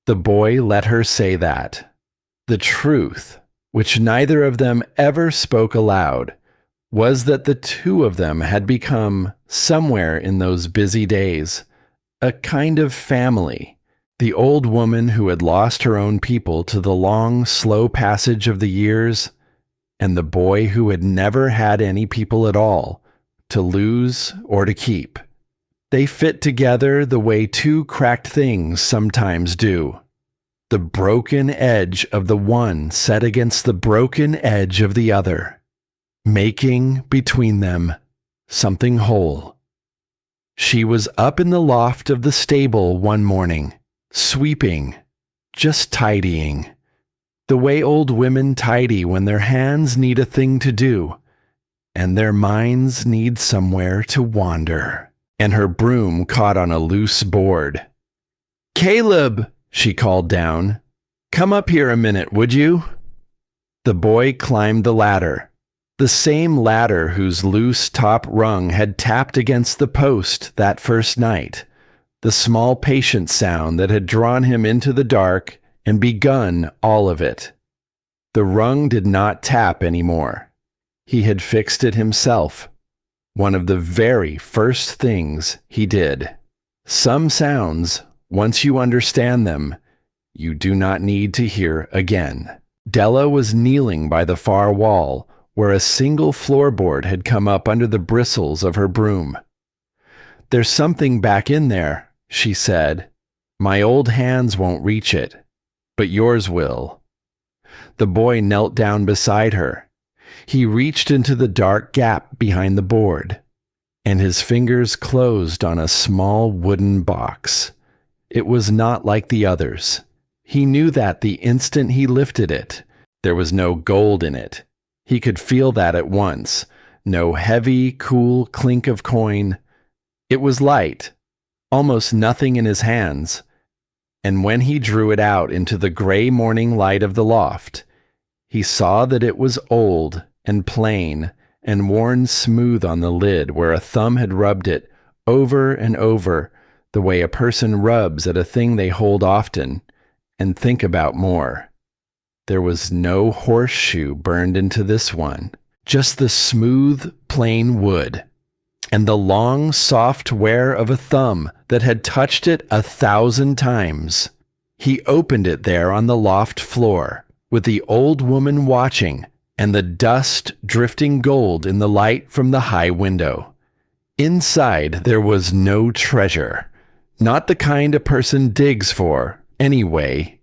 The boy let her say that. The truth, which neither of them ever spoke aloud, was that the two of them had become, somewhere in those busy days, a kind of family. The old woman who had lost her own people to the long, slow passage of the years, and the boy who had never had any people at all, to lose or to keep. They fit together the way two cracked things sometimes do. The broken edge of the one set against the broken edge of the other, making between them something whole. She was up in the loft of the stable one morning, sweeping, just tidying, the way old women tidy when their hands need a thing to do, and their minds need somewhere to wander. And her broom caught on a loose board. "Caleb," she called down, "come up here a minute, would you?" The boy climbed the ladder, the same ladder whose loose top rung had tapped against the post that first night, the small patient sound that had drawn him into the dark and begun all of it. The rung did not tap anymore. He had fixed it himself. One of the very first things he did. Some sounds, once you understand them, you do not need to hear again. Della was kneeling by the far wall, where a single floorboard had come up under the bristles of her broom. "There's something back in there," she said. "My old hands won't reach it, but yours will." The boy knelt down beside her. He reached into the dark gap behind the board, and his fingers closed on a small wooden box. It was not like the others. He knew that the instant he lifted it. There was no gold in it. He could feel that at once. No heavy, cool clink of coin. It was light, almost nothing in his hands. And when he drew it out into the gray morning light of the loft, he saw that it was old and plain and worn smooth on the lid where a thumb had rubbed it over and over, the way a person rubs at a thing they hold often and think about more. There was no horseshoe burned into this one, just the smooth, plain wood, and the long, soft wear of a thumb that had touched it 1,000 times. He opened it there on the loft floor, with the old woman watching, and the dust drifting gold in the light from the high window. Inside there was no treasure, not the kind a person digs for, anyway.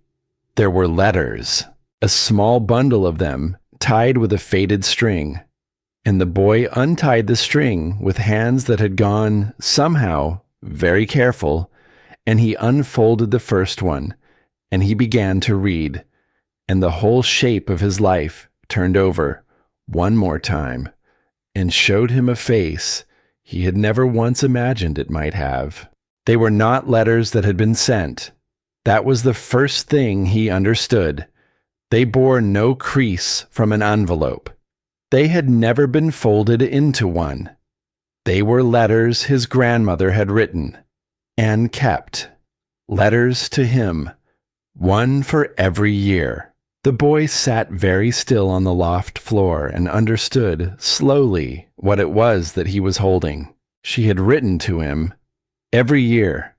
There were letters, a small bundle of them, tied with a faded string, and the boy untied the string with hands that had gone, somehow, very careful, and he unfolded the first one, and he began to read, and the whole shape of his life turned over one more time and showed him a face he had never once imagined it might have. They were not letters that had been sent. That was the first thing he understood. They bore no crease from an envelope. They had never been folded into one. They were letters his grandmother had written and kept. Letters to him, one for every year. The boy sat very still on the loft floor and understood, slowly, what it was that he was holding. She had written to him every year.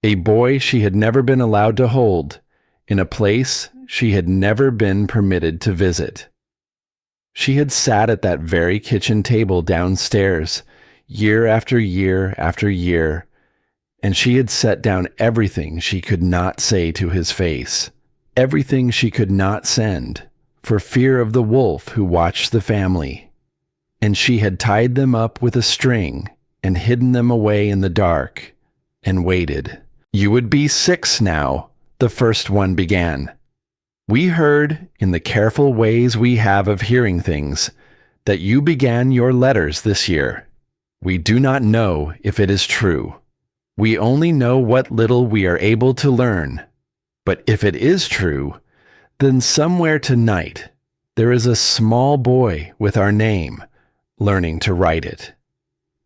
A boy she had never been allowed to hold, in a place she had never been permitted to visit. She had sat at that very kitchen table downstairs, year after year after year, and she had set down everything she could not say to his face. Everything she could not send, for fear of the wolf who watched the family. And she had tied them up with a string and hidden them away in the dark and waited. "You would be 6 now," the first one began. "We heard, in the careful ways we have of hearing things, that you began your letters this year. We do not know if it is true. We only know what little we are able to learn. But if it is true, then somewhere tonight there is a small boy with our name learning to write it.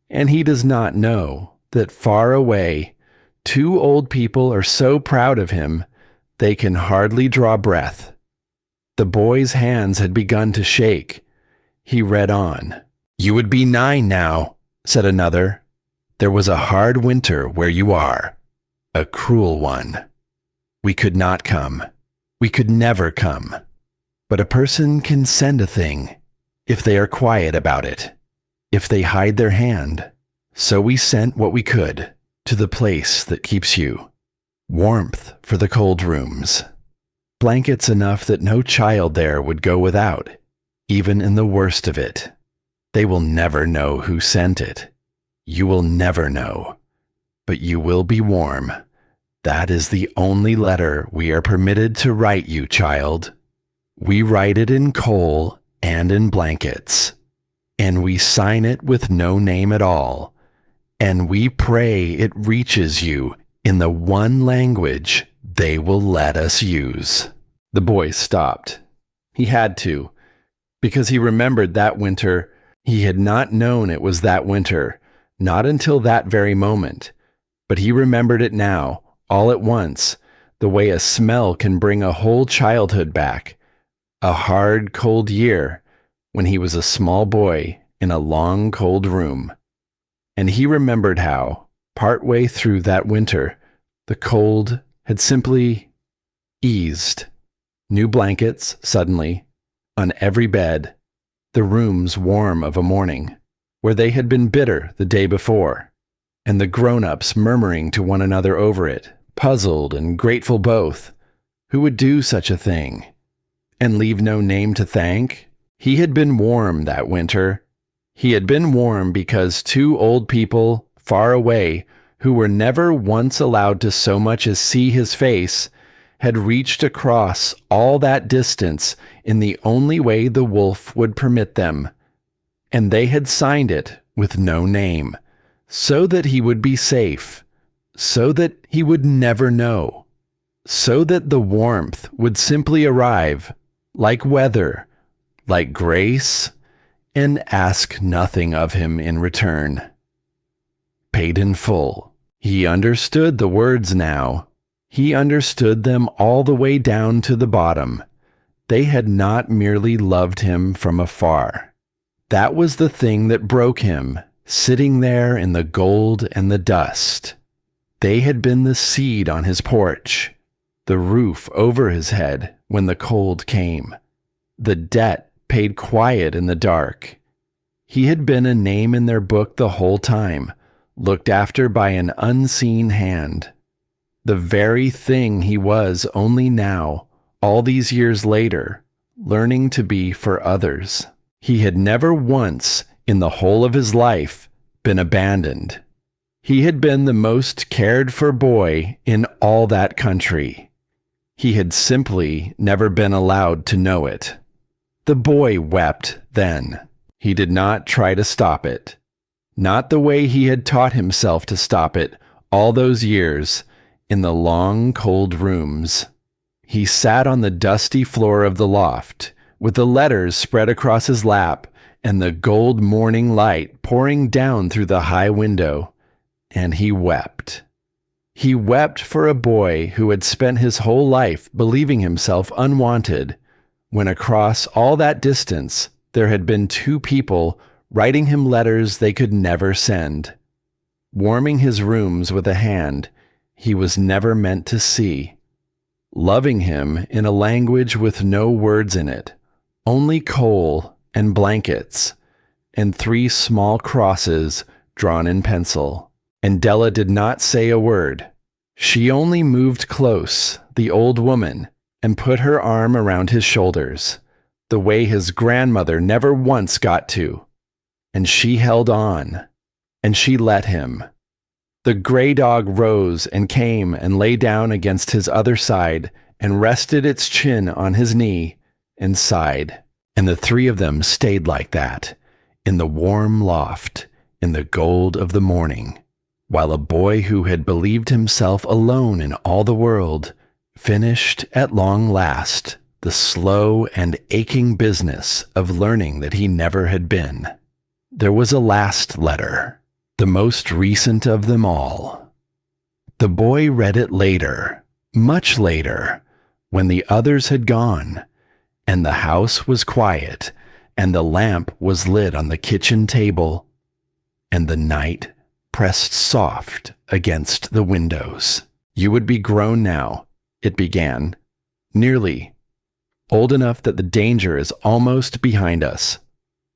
And he does not know that far away 2 old people are so proud of him they can hardly draw breath." The boy's hands had begun to shake. He read on. "You would be 9 now," said another. "There was a hard winter where you are, a cruel one. We could not come. We could never come. But a person can send a thing if they are quiet about it, if they hide their hand. So we sent what we could to the place that keeps you. Warmth for the cold rooms. Blankets enough that no child there would go without, even in the worst of it. They will never know who sent it. You will never know. But you will be warm. That is the only letter we are permitted to write you, child. We write it in coal and in blankets. And we sign it with no name at all. And we pray it reaches you in the one language they will let us use." The boy stopped. He had to, because he remembered that winter. He had not known it was that winter, not until that very moment. But he remembered it now, all at once, the way a smell can bring a whole childhood back. A hard, cold year, when he was a small boy in a long, cold room. And he remembered how, partway through that winter, the cold had simply eased. New blankets, suddenly, on every bed, the rooms warm of a morning, where they had been bitter the day before, and the grown-ups murmuring to one another over it, puzzled and grateful both. Who would do such a thing? And leave no name to thank? He had been warm that winter. He had been warm because 2 old people, far away, who were never once allowed to so much as see his face, had reached across all that distance in the only way the wolf would permit them. And they had signed it with no name, so that he would be safe, so that he would never know, so that the warmth would simply arrive, like weather, like grace, and ask nothing of him in return. Paid in full. He understood the words now. He understood them all the way down to the bottom. They had not merely loved him from afar. That was the thing that broke him, sitting there in the gold and the dust. They had been the seed on his porch, the roof over his head when the cold came, the debt paid quiet in the dark. He had been a name in their book the whole time, looked after by an unseen hand. The very thing he was only now, all these years later, learning to be for others. He had never once, in the whole of his life, been abandoned. He had been the most cared-for boy in all that country. He had simply never been allowed to know it. The boy wept then. He did not try to stop it. Not the way he had taught himself to stop it all those years in the long, cold rooms. He sat on the dusty floor of the loft, with the letters spread across his lap and the gold morning light pouring down through the high window, and he wept. He wept for a boy who had spent his whole life believing himself unwanted, when across all that distance there had been 2 people writing him letters they could never send, warming his rooms with a hand he was never meant to see, loving him in a language with no words in it, only coal and blankets, and 3 small crosses drawn in pencil. And Della did not say a word. She only moved close, the old woman, and put her arm around his shoulders, the way his grandmother never once got to. And she held on, and she let him. The gray dog rose and came and lay down against his other side and rested its chin on his knee and sighed. And the three of them stayed like that, in the warm loft, in the gold of the morning, while a boy who had believed himself alone in all the world finished at long last the slow and aching business of learning that he never had been. There was a last letter, the most recent of them all. The boy read it later, much later, when the others had gone, and the house was quiet, and the lamp was lit on the kitchen table, and the night pressed soft against the windows. You would be grown now, it began, nearly, old enough that the danger is almost behind us,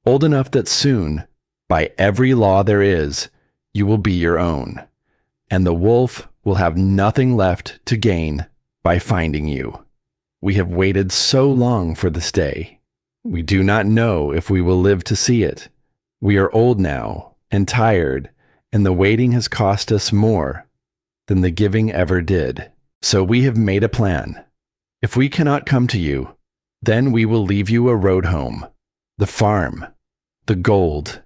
old enough that soon, by every law there is, you will be your own, and the wolf will have nothing left to gain by finding you. We have waited so long for this day. We do not know if we will live to see it. We are old now and tired, and the waiting has cost us more than the giving ever did. So we have made a plan. If we cannot come to you, then we will leave you a road home, the farm, the gold,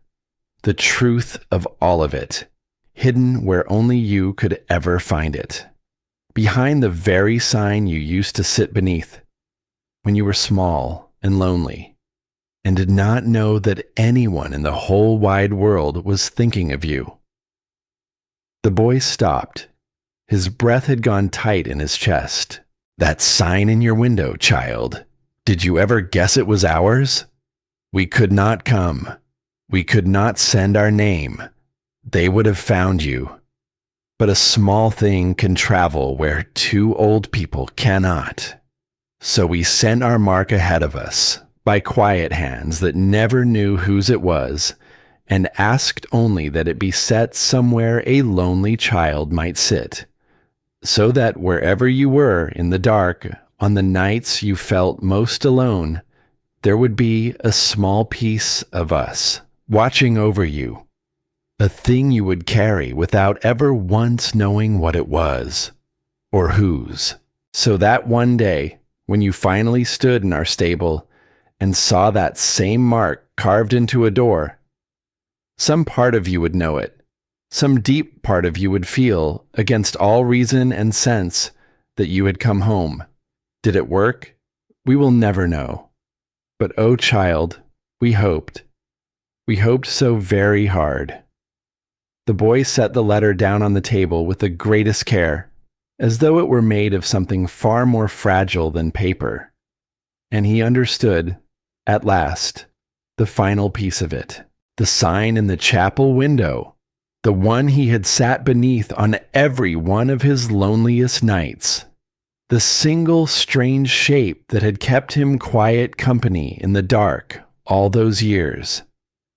the truth of all of it, hidden where only you could ever find it. Behind the very sign you used to sit beneath, when you were small and lonely, and did not know that anyone in the whole wide world was thinking of you. The boy stopped. His breath had gone tight in his chest. That sign in your window, child. Did you ever guess it was ours? We could not come. We could not send our name. They would have found you. But a small thing can travel where two old people cannot. So we sent our mark ahead of us, by quiet hands that never knew whose it was, and asked only that it be set somewhere a lonely child might sit, so that wherever you were in the dark, on the nights you felt most alone, there would be a small piece of us watching over you, a thing you would carry without ever once knowing what it was, or whose. So that one day, when you finally stood in our stable and saw that same mark carved into a door, some part of you would know it, some deep part of you would feel, against all reason and sense, that you had come home. Did it work? We will never know. But oh child, we hoped. We hoped so very hard. The boy set the letter down on the table with the greatest care, as though it were made of something far more fragile than paper. And he understood, at last, the final piece of it. The sign in the chapel window, the one he had sat beneath on every one of his loneliest nights. The single strange shape that had kept him quiet company in the dark all those years.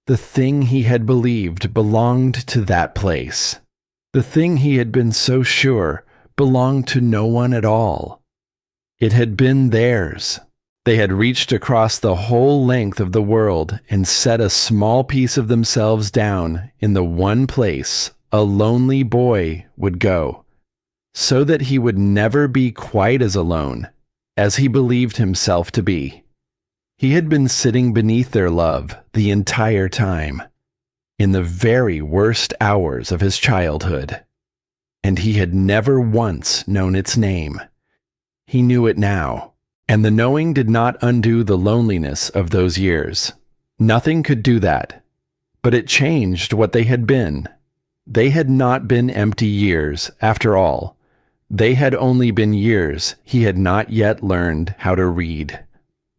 The thing he had believed belonged to that place. The thing he had been so sure belonged to no one at all. It had been theirs. They had reached across the whole length of the world and set a small piece of themselves down in the one place a lonely boy would go, so that he would never be quite as alone as he believed himself to be. He had been sitting beneath their love the entire time, in the very worst hours of his childhood, and he had never once known its name. He knew it now, and the knowing did not undo the loneliness of those years. Nothing could do that, but it changed what they had been. They had not been empty years, after all. They had only been years he had not yet learned how to read.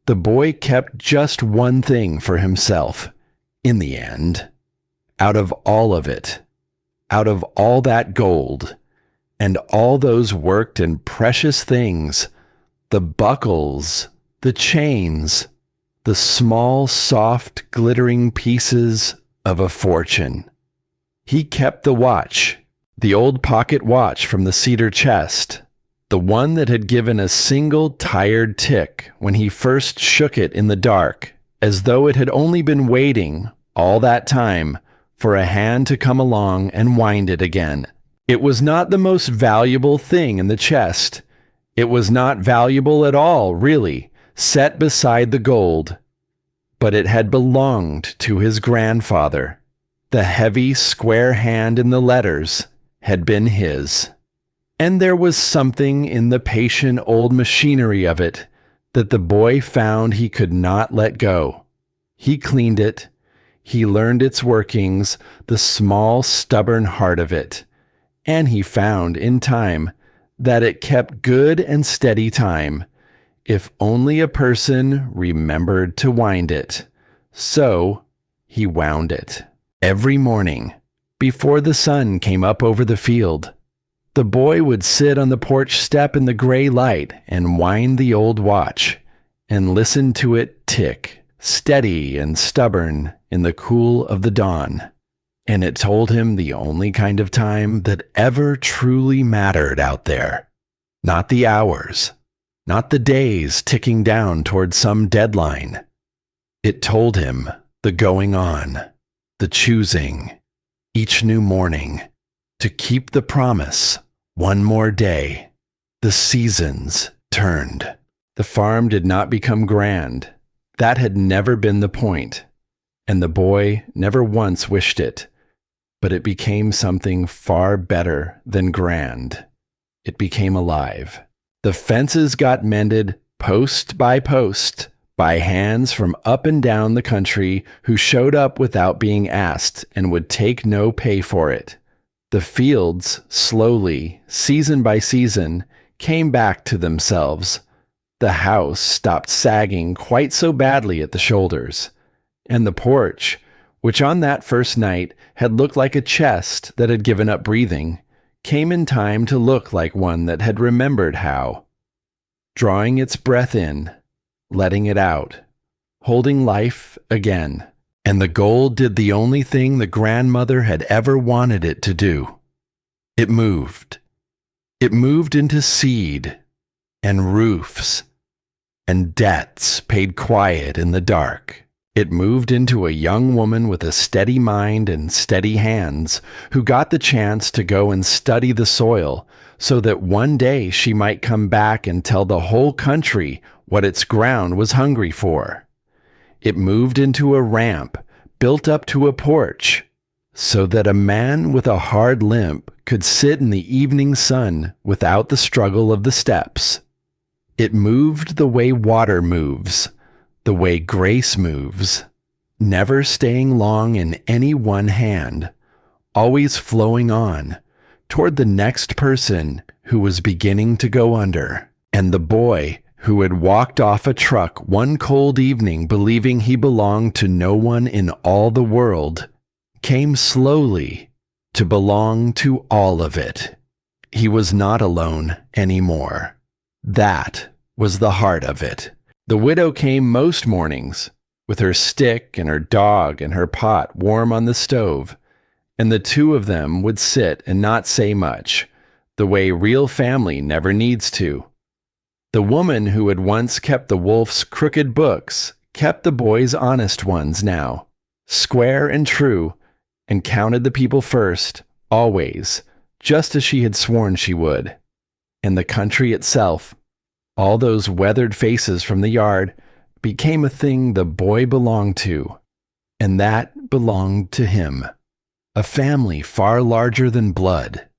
The boy kept just one thing for himself, in the end. Out of all of it, out of all that gold, and all those worked and precious things, the buckles, the chains, the small, soft, glittering pieces of a fortune. He kept the watch, the old pocket watch from the cedar chest, the one that had given a single tired tick when he first shook it in the dark, as though it had only been waiting all that time for a hand to come along and wind it again. It was not the most valuable thing in the chest. It was not valuable at all, really, set beside the gold. But it had belonged to his grandfather. The heavy, square hand in the letters had been his. And there was something in the patient old machinery of it that the boy found he could not let go. He cleaned it. He learned its workings, the small, stubborn heart of it. And he found, in time, that it kept good and steady time, if only a person remembered to wind it. So he wound it. Every morning, before the sun came up over the field, the boy would sit on the porch step in the gray light and wind the old watch, and listen to it tick, steady and stubborn, in the cool of the dawn. And it told him the only kind of time that ever truly mattered out there. Not the hours, not the days ticking down toward some deadline. It told him the going on, the choosing, each new morning, to keep the promise, one more day. The seasons turned. The farm did not become grand. That had never been the point, and the boy never once wished it. But it became something far better than grand. It became alive. The fences got mended post by post by hands from up and down the country who showed up without being asked and would take no pay for it. The fields, slowly, season by season, came back to themselves. The house stopped sagging quite so badly at the shoulders. And the porch, which on that first night had looked like a chest that had given up breathing, came in time to look like one that had remembered how. Drawing its breath in, letting it out, holding life again. And the gold did the only thing the grandmother had ever wanted it to do. It moved. It moved into seed, and roofs, and debts paid quiet in the dark. It moved into a young woman with a steady mind and steady hands who got the chance to go and study the soil so that one day she might come back and tell the whole country what its ground was hungry for. It moved into a ramp built up to a porch so that a man with a hard limp could sit in the evening sun without the struggle of the steps. It moved the way water moves, the way grace moves, never staying long in any one hand, always flowing on toward the next person who was beginning to go under. And the boy who had walked off a truck one cold evening believing he belonged to no one in all the world came slowly to belong to all of it. He was not alone anymore. That was the heart of it. The widow came most mornings, with her stick and her dog and her pot warm on the stove, and the two of them would sit and not say much, the way real family never needs to. The woman who had once kept the wolf's crooked books kept the boy's honest ones now, square and true, and counted the people first, always, just as she had sworn she would. And the country itself, all those weathered faces from the yard, became a thing the boy belonged to, and that belonged to him. A family far larger than blood,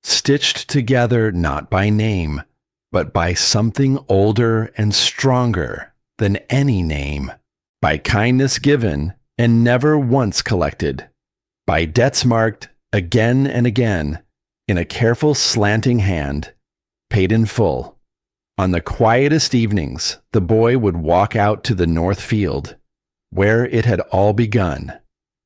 stitched together not by name, but by something older and stronger than any name, by kindness given and never once collected, by debts marked again and again in a careful slanting hand, paid in full. On the quietest evenings, the boy would walk out to the north field, where it had all begun,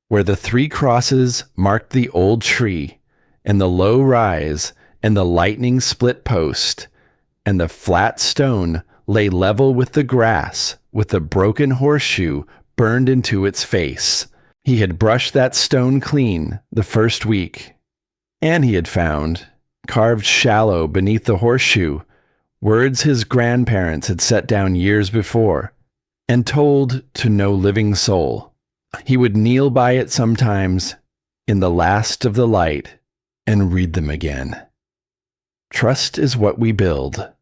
where the 3 crosses marked the old tree, and the low rise, and the lightning split post, and the flat stone lay level with the grass, with the broken horseshoe burned into its face. He had brushed that stone clean the first week, and he had found, carved shallow beneath the horseshoe, words his grandparents had set down years before, and told to no living soul. He would kneel by it sometimes, in the last of the light, and read them again. Trust is what we build.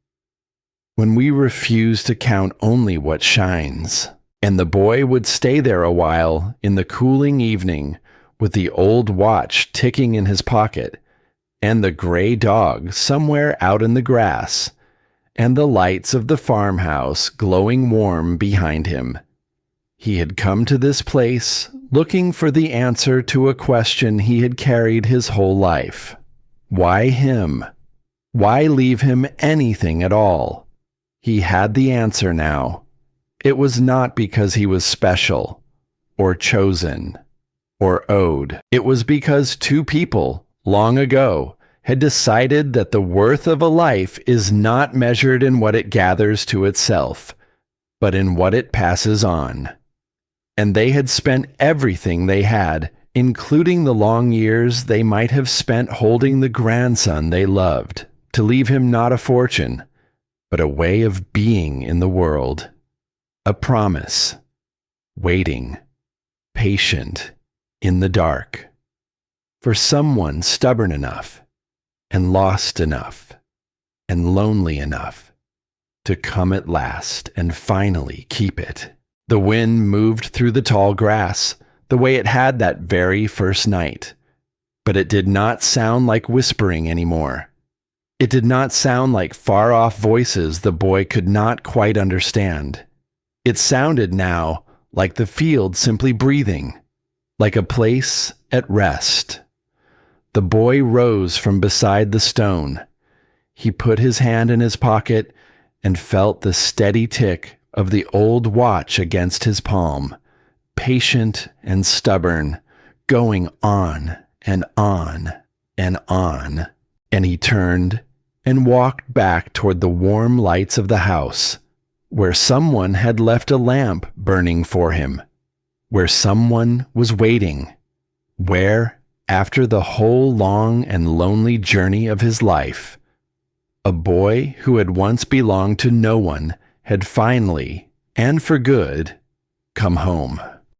When we refuse to count only what shines, and the boy would stay there a while in the cooling evening with the old watch ticking in his pocket, and the gray dog somewhere out in the grass, and the lights of the farmhouse glowing warm behind him. He had come to this place looking for the answer to a question he had carried his whole life. Why him? Why leave him anything at all? He had the answer now. It was not because he was special, or chosen, or owed. It was because two people, long ago, had decided that the worth of a life is not measured in what it gathers to itself, but in what it passes on. And they had spent everything they had, including the long years they might have spent holding the grandson they loved, to leave him not a fortune, but a way of being in the world. A promise, waiting, patient, in the dark, for someone stubborn enough, and lost enough, and lonely enough, to come at last and finally keep it. The wind moved through the tall grass, the way it had that very first night, but it did not sound like whispering anymore. It did not sound like far-off voices the boy could not quite understand. It sounded now like the field simply breathing, like a place at rest. The boy rose from beside the stone. He put his hand in his pocket and felt the steady tick of the old watch against his palm, patient and stubborn, going on and on and on. And he turned and walked back toward the warm lights of the house, where someone had left a lamp burning for him, where someone was waiting, where, after the whole long and lonely journey of his life, a boy who had once belonged to no one had finally, and for good, come home.